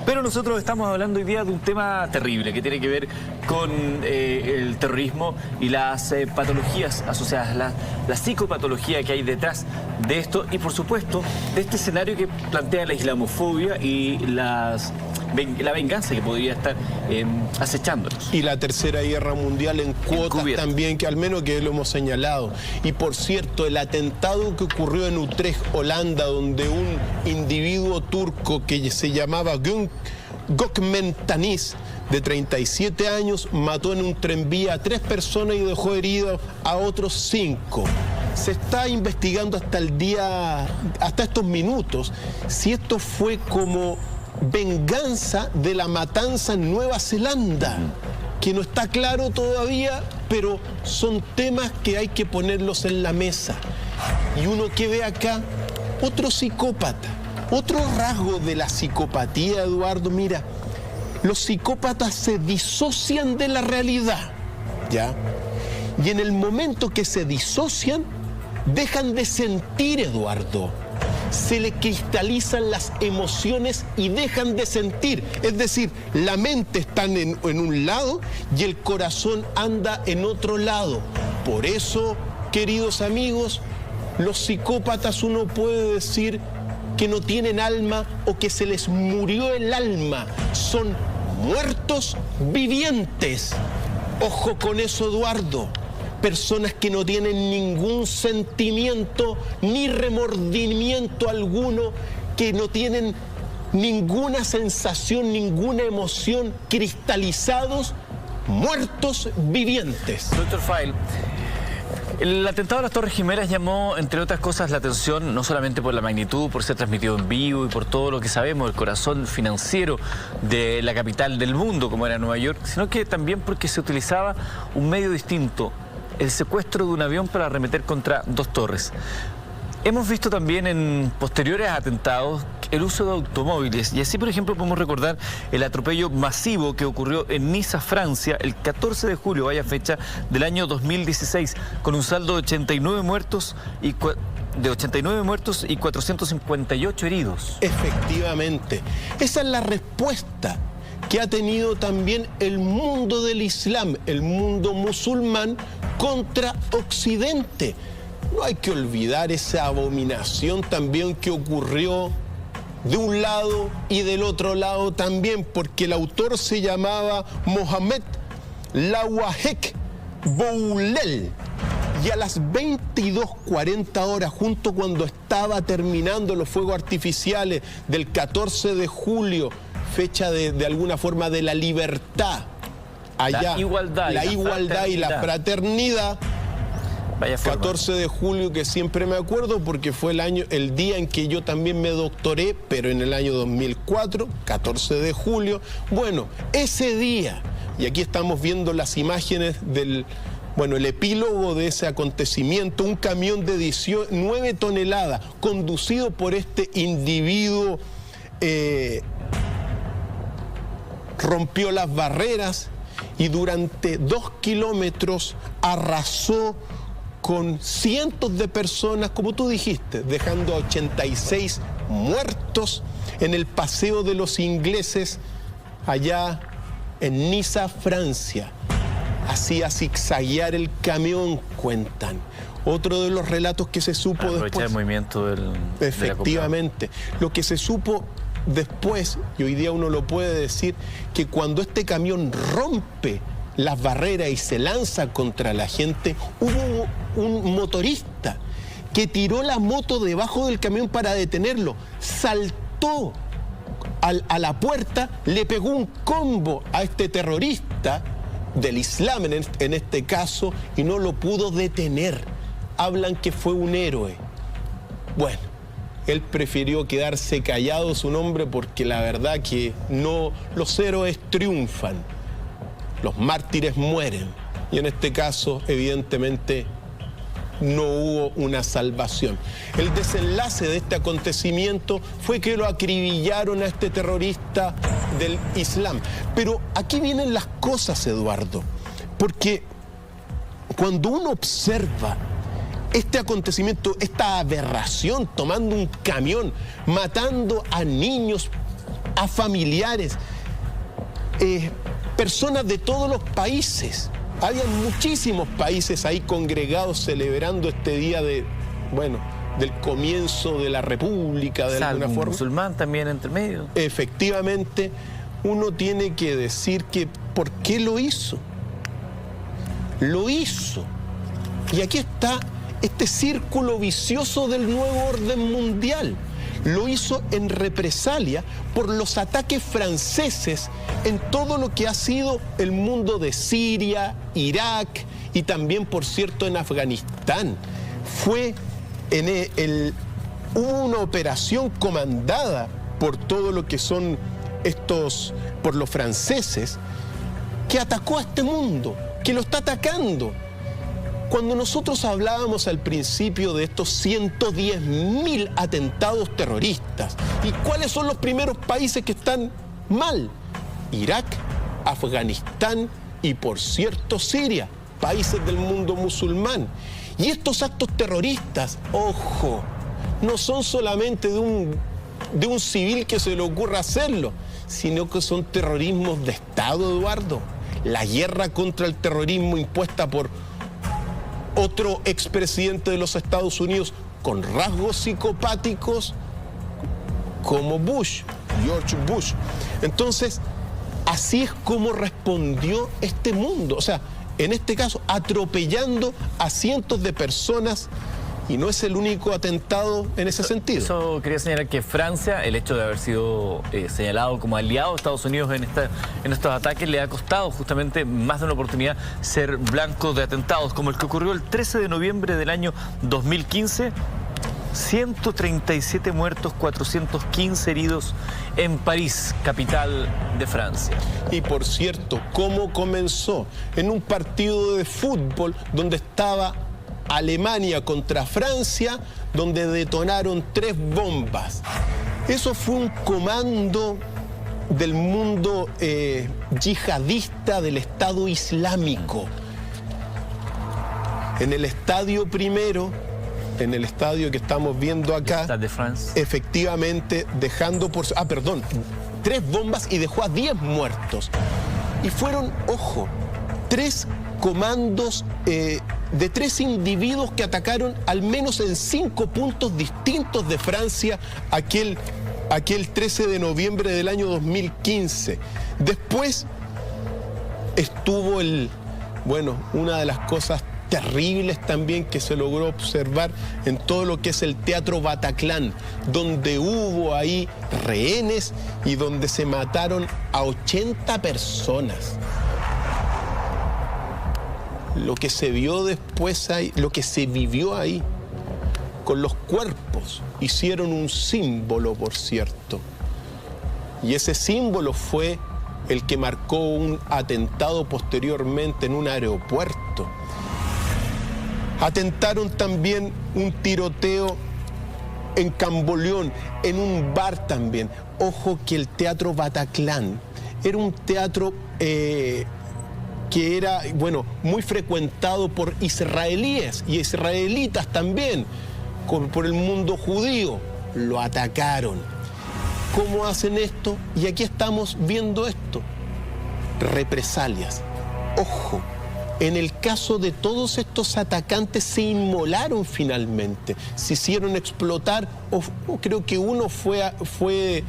[SPEAKER 2] Pero nosotros estamos hablando hoy día de un tema terrible que tiene que ver con el terrorismo y las patologías asociadas, la psicopatología que hay detrás de esto y, por supuesto, de este escenario que plantea la islamofobia y la venganza que podría estar acechándonos.
[SPEAKER 3] Y la Tercera Guerra Mundial en cuotas también, que al menos que lo hemos señalado. Y por cierto, el atentado que ocurrió en Utrecht, Holanda, donde un individuo turco que se llamaba Gökmen Tanis, de 37 años, mató en un tranvía a 3 personas y dejó heridos a otros 5. Se está investigando hasta estos minutos, si esto fue como venganza de la matanza en Nueva Zelanda, que no está claro todavía, pero son temas que hay que ponerlos en la mesa. Y uno que ve acá, otro psicópata, otro rasgo de la psicopatía, Eduardo, mira, los psicópatas se disocian de la realidad, ¿ya? Y en el momento que se disocian, dejan de sentir, Eduardo. Se le cristalizan las emociones y dejan de sentir. Es decir, la mente está en un lado y el corazón anda en otro lado. Por eso, queridos amigos, los psicópatas uno puede decir que no tienen alma o que se les murió el alma. Son muertos vivientes. Ojo con eso, Eduardo. Personas que no tienen ningún sentimiento ni remordimiento alguno, que no tienen ninguna sensación, ninguna emoción, cristalizados, muertos vivientes.
[SPEAKER 2] Dr. File, el atentado de las Torres Gemelas llamó, entre otras cosas, la atención no solamente por la magnitud, por ser transmitido en vivo y por todo lo que sabemos, el corazón financiero de la capital del mundo, como era Nueva York, sino que también porque se utilizaba un medio distinto, el secuestro de un avión para arremeter contra 2 torres. Hemos visto también en posteriores atentados el uso de automóviles y así, por ejemplo, podemos recordar el atropello masivo que ocurrió en Niza, Francia, el 14 de julio, vaya fecha, del año 2016, con un saldo de 89 muertos y 458 heridos.
[SPEAKER 3] Efectivamente, esa es la respuesta que ha tenido también el mundo del Islam, el mundo musulmán contra Occidente. No hay que olvidar esa abominación también que ocurrió de un lado y del otro lado también, porque el autor se llamaba Mohamed Lawahek Boulel. Y a las 22:40 horas, justo cuando estaba terminando los fuegos artificiales del 14 de julio, fecha de alguna forma de la libertad, allá,
[SPEAKER 2] la igualdad
[SPEAKER 3] y la fraternidad.
[SPEAKER 2] Vaya forma.
[SPEAKER 3] 14 de julio, que siempre me acuerdo porque fue el día en que yo también me doctoré, pero en el año 2004, 14 de julio. Bueno, ese día, y aquí estamos viendo las imágenes el epílogo de ese acontecimiento, un camión de 19 toneladas, conducido por este individuo, rompió las barreras y durante 2 kilómetros arrasó con cientos de personas, como tú dijiste, dejando a 86 muertos en el Paseo de los Ingleses, allá en Niza, Francia. Hacía zigzaguear el camión, cuentan. Otro de los relatos que se supo después.
[SPEAKER 2] El movimiento
[SPEAKER 3] efectivamente. Lo que se supo después, y hoy día uno lo puede decir, que cuando este camión rompe las barreras y se lanza contra la gente, hubo un motorista que tiró la moto debajo del camión para detenerlo, saltó a la puerta, le pegó un combo a este terrorista del Islam en este caso, y no lo pudo detener. Hablan que fue un héroe. Bueno, él prefirió quedarse callado, su nombre, porque la verdad que no, los héroes triunfan, los mártires mueren, y en este caso evidentemente no hubo una salvación. El desenlace de este acontecimiento fue que lo acribillaron a este terrorista del Islam. Pero aquí vienen las cosas, Eduardo, porque cuando uno observa este acontecimiento, esta aberración, tomando un camión, matando a niños, a familiares, personas de todos los países. Había muchísimos países ahí congregados celebrando este día del comienzo de la República, de alguna forma.
[SPEAKER 2] Musulmán también entre medio.
[SPEAKER 3] Efectivamente, uno tiene que decir que ¿por qué lo hizo? Lo hizo. Y aquí está este círculo vicioso del nuevo orden mundial. Lo hizo en represalia por los ataques franceses en todo lo que ha sido el mundo de Siria, Irak y también, por cierto, en Afganistán. Hubo una operación comandada por todo lo que son por los franceses, que atacó a este mundo, que lo está atacando. Cuando nosotros hablábamos al principio de estos 110.000 atentados terroristas, ¿y cuáles son los primeros países que están mal? Irak, Afganistán y, por cierto, Siria, países del mundo musulmán. Y estos actos terroristas, ojo, no son solamente de un civil que se le ocurra hacerlo, sino que son terrorismos de Estado, Eduardo. La guerra contra el terrorismo impuesta por otro expresidente de los Estados Unidos con rasgos psicopáticos como George Bush. Entonces, así es como respondió este mundo. O sea, en este caso, atropellando a cientos de personas, y no es el único atentado en ese sentido.
[SPEAKER 2] Eso quería señalar que Francia, el hecho de haber sido señalado como aliado de Estados Unidos en estos ataques, le ha costado justamente más de una oportunidad ser blanco de atentados, como el que ocurrió el 13 de noviembre del año 2015. 137 muertos, 415 heridos en París, capital de Francia.
[SPEAKER 3] Y por cierto, ¿cómo comenzó? En un partido de fútbol donde estaba Alemania contra Francia, donde detonaron 3 bombas. Eso fue un comando del mundo yihadista del Estado Islámico. En el estadio primero, en el estadio que estamos viendo acá,
[SPEAKER 2] Stade de France,
[SPEAKER 3] efectivamente dejando por... 3 bombas y dejó a 10 muertos. Y fueron, ojo, 3 comandos de 3 individuos que atacaron al menos en 5 puntos distintos de Francia aquel 13 de noviembre del año 2015. Después estuvo una de las cosas terribles también que se logró observar en todo lo que es el Teatro Bataclan, donde hubo ahí rehenes y donde se mataron a 80 personas. Lo que se vio después ahí, lo que se vivió ahí, con los cuerpos, hicieron un símbolo, por cierto. Y ese símbolo fue el que marcó un atentado posteriormente en un aeropuerto. Atentaron también un tiroteo en Camboleón, en un bar también. Ojo que el Teatro Bataclan era un teatro que era, muy frecuentado por israelíes y israelitas también, por el mundo judío. Lo atacaron. ¿Cómo hacen esto? Y aquí estamos viendo esto. Represalias. Ojo. En el caso de todos estos atacantes se inmolaron finalmente, se hicieron explotar, o creo que uno fue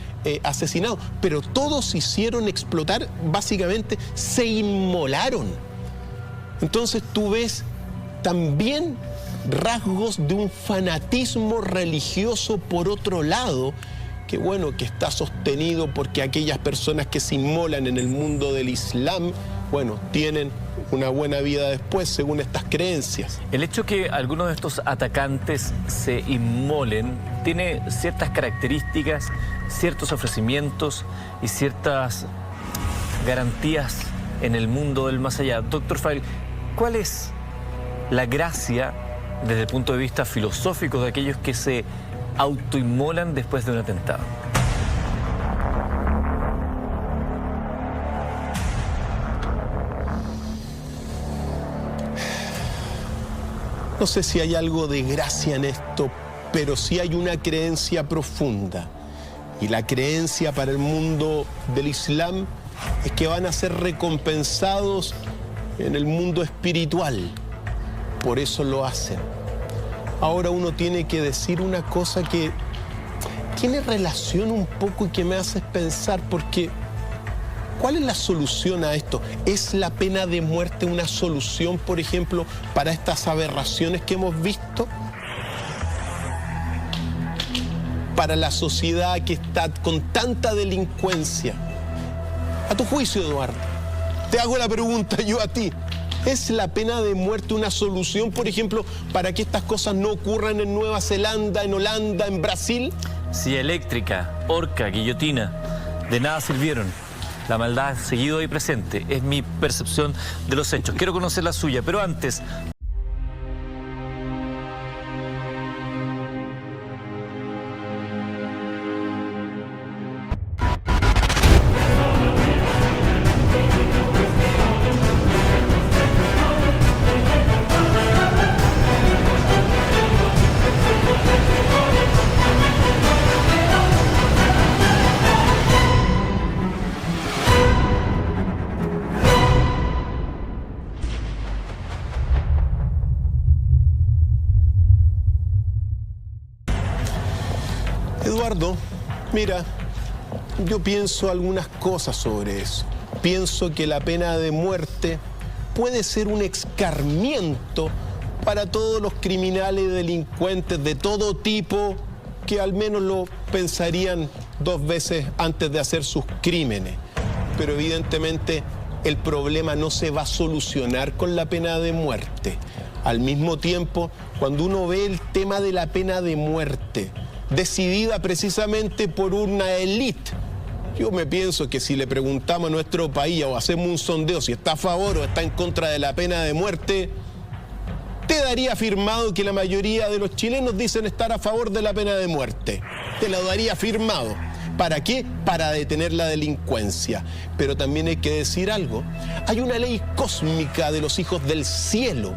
[SPEAKER 3] asesinado, pero todos se hicieron explotar, básicamente se inmolaron. Entonces tú ves también rasgos de un fanatismo religioso por otro lado, que está sostenido porque aquellas personas que se inmolan en el mundo del Islam, tienen una buena vida después, según estas creencias.
[SPEAKER 2] El hecho que algunos de estos atacantes se inmolen tiene ciertas características, ciertos ofrecimientos y ciertas garantías en el mundo del más allá. Dr. Feil, ¿cuál es la gracia desde el punto de vista filosófico de aquellos que se autoinmolan después de un atentado?
[SPEAKER 3] No sé si hay algo de gracia en esto, pero sí hay una creencia profunda. Y la creencia para el mundo del Islam es que van a ser recompensados en el mundo espiritual. Por eso lo hacen. Ahora uno tiene que decir una cosa que tiene relación un poco y que me hace pensar, porque ¿cuál es la solución a esto? ¿Es la pena de muerte una solución, por ejemplo, para estas aberraciones que hemos visto? Para la sociedad que está con tanta delincuencia. A tu juicio, Eduardo, te hago la pregunta yo a ti. ¿Es la pena de muerte una solución, por ejemplo, para que estas cosas no ocurran en Nueva Zelanda, en Holanda, en Brasil?
[SPEAKER 2] Silla eléctrica, horca, guillotina, de nada sirvieron. La maldad ha seguido ahí presente. Es mi percepción de los hechos. Quiero conocer la suya, pero antes...
[SPEAKER 3] Eduardo, mira, yo pienso algunas cosas sobre eso. Pienso que la pena de muerte puede ser un escarmiento para todos los criminales y delincuentes de todo tipo que al menos lo pensarían 2 veces antes de hacer sus crímenes. Pero evidentemente el problema no se va a solucionar con la pena de muerte. Al mismo tiempo, cuando uno ve el tema de la pena de muerte, decidida precisamente por una élite. Yo me pienso que si le preguntamos a nuestro país o hacemos un sondeo si está a favor o está en contra de la pena de muerte, te daría firmado que la mayoría de los chilenos dicen estar a favor de la pena de muerte. Te lo daría firmado. ¿Para qué? Para detener la delincuencia. Pero también hay que decir algo. Hay una ley cósmica de los hijos del cielo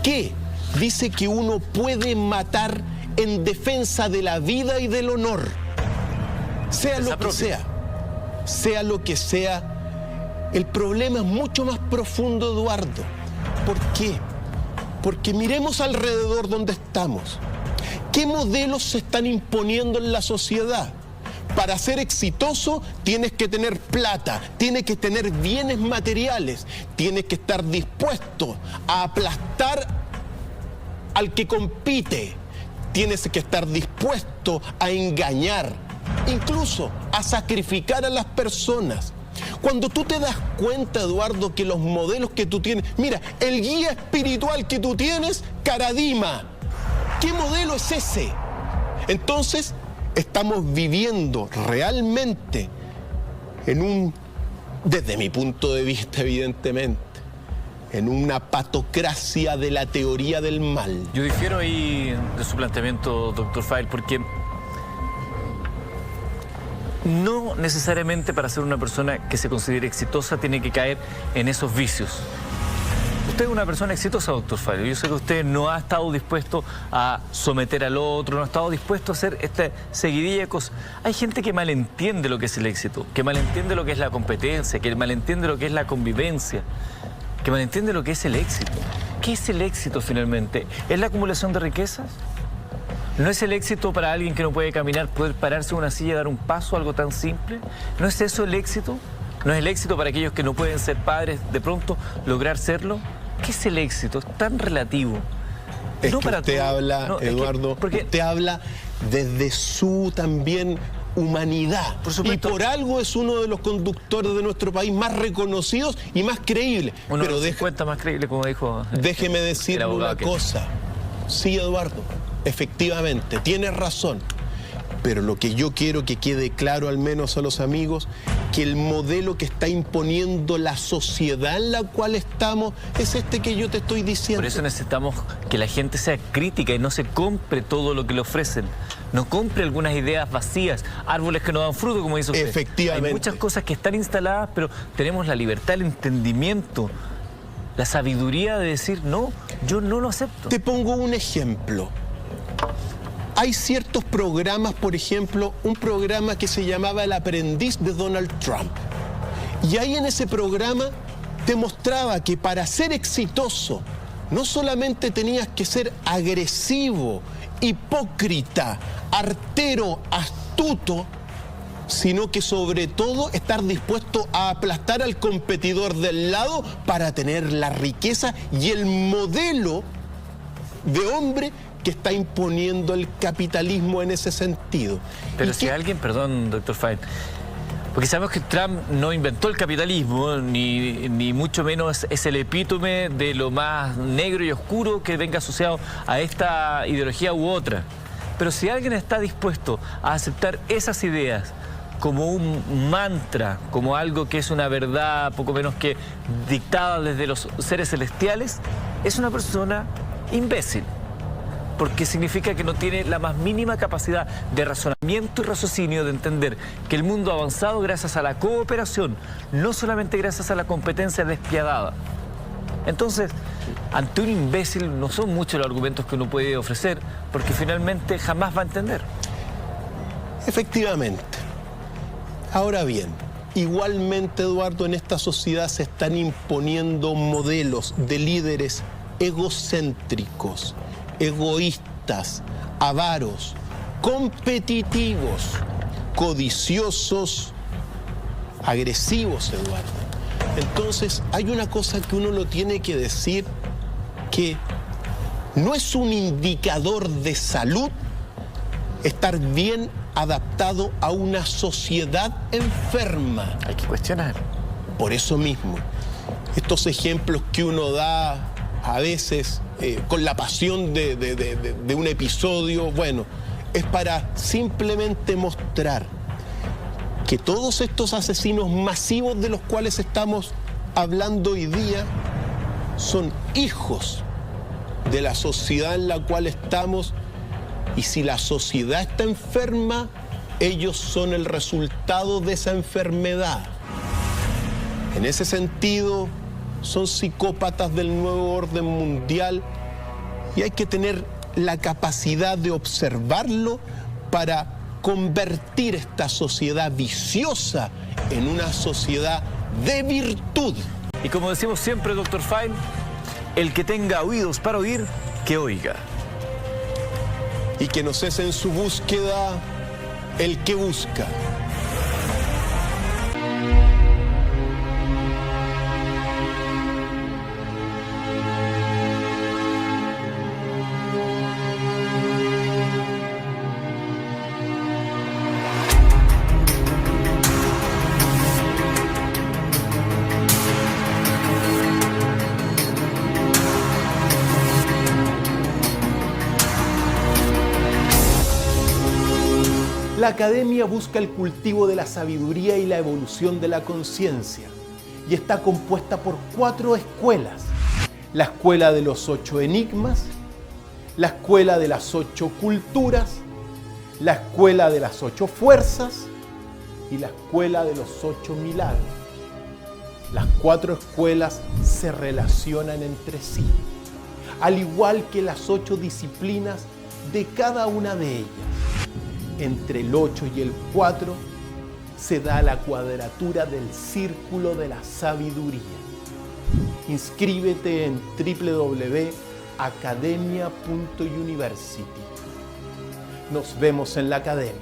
[SPEAKER 3] que dice que uno puede matar en defensa de la vida y del honor, sea lo que sea. sea lo que sea, el problema es mucho más profundo, Eduardo. ¿Por qué? Porque miremos alrededor donde estamos. ¿Qué modelos se están imponiendo en la sociedad? Para ser exitoso tienes que tener plata, tienes que tener bienes materiales, tienes que estar dispuesto a aplastar al que compite, tienes que estar dispuesto a engañar, incluso a sacrificar a las personas. Cuando tú te das cuenta, Eduardo, que los modelos que tú tienes... Mira, el guía espiritual que tú tienes, Karadima. ¿Qué modelo es ese? Entonces, estamos viviendo realmente desde mi punto de vista, evidentemente, en una patocracia de la teoría del mal.
[SPEAKER 2] Yo difiero ahí de su planteamiento, doctor File, porque no necesariamente para ser una persona que se considere exitosa tiene que caer en esos vicios. Usted es una persona exitosa, doctor File. Yo sé que usted no ha estado dispuesto a someter al otro, no ha estado dispuesto a hacer esta seguidilla de cosas. Hay gente que malentiende lo que es el éxito, que malentiende lo que es la competencia, que malentiende lo que es la convivencia, que malentiende lo que es el éxito. ¿Qué es el éxito finalmente? ¿Es la acumulación de riquezas? ¿No es el éxito para alguien que no puede caminar poder pararse en una silla y dar un paso, algo tan simple? ¿No es eso el éxito? ¿No es el éxito para aquellos que no pueden ser padres de pronto lograr serlo? ¿Qué es el éxito? Es tan relativo.
[SPEAKER 3] Es que usted habla, Eduardo, usted habla desde su también humanidad.
[SPEAKER 2] Por supuesto.
[SPEAKER 3] Y por algo es uno de los conductores de nuestro país más reconocidos y más creíbles.
[SPEAKER 2] Uno de los 50 más creíble, como dijo.
[SPEAKER 3] Déjeme decirle una cosa. Sí, Eduardo, efectivamente, tienes razón. Pero lo que yo quiero que quede claro, al menos a los amigos, que el modelo que está imponiendo la sociedad en la cual estamos es este que yo te estoy diciendo.
[SPEAKER 2] Por eso necesitamos que la gente sea crítica y no se compre todo lo que le ofrecen. No compre algunas ideas vacías, árboles que no dan fruto, como dice usted.
[SPEAKER 3] Efectivamente.
[SPEAKER 2] Hay muchas cosas que están instaladas, pero tenemos la libertad, el entendimiento, la sabiduría de decir, no, yo no lo acepto.
[SPEAKER 3] Te pongo un ejemplo. Hay ciertos programas, por ejemplo, un programa que se llamaba El Aprendiz de Donald Trump. Y ahí en ese programa te mostraba que para ser exitoso no solamente tenías que ser agresivo, hipócrita, artero, astuto, sino que sobre todo estar dispuesto a aplastar al competidor del lado para tener la riqueza y el modelo de hombre que está imponiendo el capitalismo en ese sentido.
[SPEAKER 2] Pero si alguien, perdón, doctor File, porque sabemos que Trump no inventó el capitalismo, ni mucho menos es el epítome de lo más negro y oscuro que venga asociado a esta ideología u otra. Pero si alguien está dispuesto a aceptar esas ideas como un mantra, como algo que es una verdad poco menos que dictada desde los seres celestiales, es una persona imbécil. Porque significa que no tiene la más mínima capacidad de razonamiento y raciocinio de entender que el mundo ha avanzado gracias a la cooperación, no solamente gracias a la competencia despiadada. Entonces, ante un imbécil no son muchos los argumentos que uno puede ofrecer, porque finalmente jamás va a entender.
[SPEAKER 3] Efectivamente. Ahora bien, igualmente, Eduardo, en esta sociedad se están imponiendo modelos de líderes egocéntricos, egoístas, avaros, competitivos, codiciosos, agresivos, Eduardo. Entonces, hay una cosa que uno lo tiene que decir, que no es un indicador de salud estar bien adaptado a una sociedad enferma.
[SPEAKER 2] Hay que cuestionar.
[SPEAKER 3] Por eso mismo, estos ejemplos que uno da a veces con la pasión de un episodio, bueno, es para simplemente mostrar que todos estos asesinos masivos de los cuales estamos hablando hoy día son hijos de la sociedad en la cual estamos, y si la sociedad está enferma, ellos son el resultado de esa enfermedad. En ese sentido, son psicópatas del nuevo orden mundial y hay que tener la capacidad de observarlo para convertir esta sociedad viciosa en una sociedad de virtud.
[SPEAKER 2] Y como decimos siempre, Dr. File, el que tenga oídos para oír, que oiga.
[SPEAKER 3] Y que no cese en su búsqueda el que busca. La academia busca el cultivo de la sabiduría y la evolución de la conciencia y está compuesta por 4 escuelas. La escuela de los 8 enigmas, la escuela de las 8 culturas, la escuela de las 8 fuerzas y la escuela de los 8 milagros. Las 4 escuelas se relacionan entre sí, al igual que las 8 disciplinas de cada una de ellas. Entre el 8 y el 4 se da la cuadratura del círculo de la sabiduría. Inscríbete en www.academia.university. Nos vemos en la academia.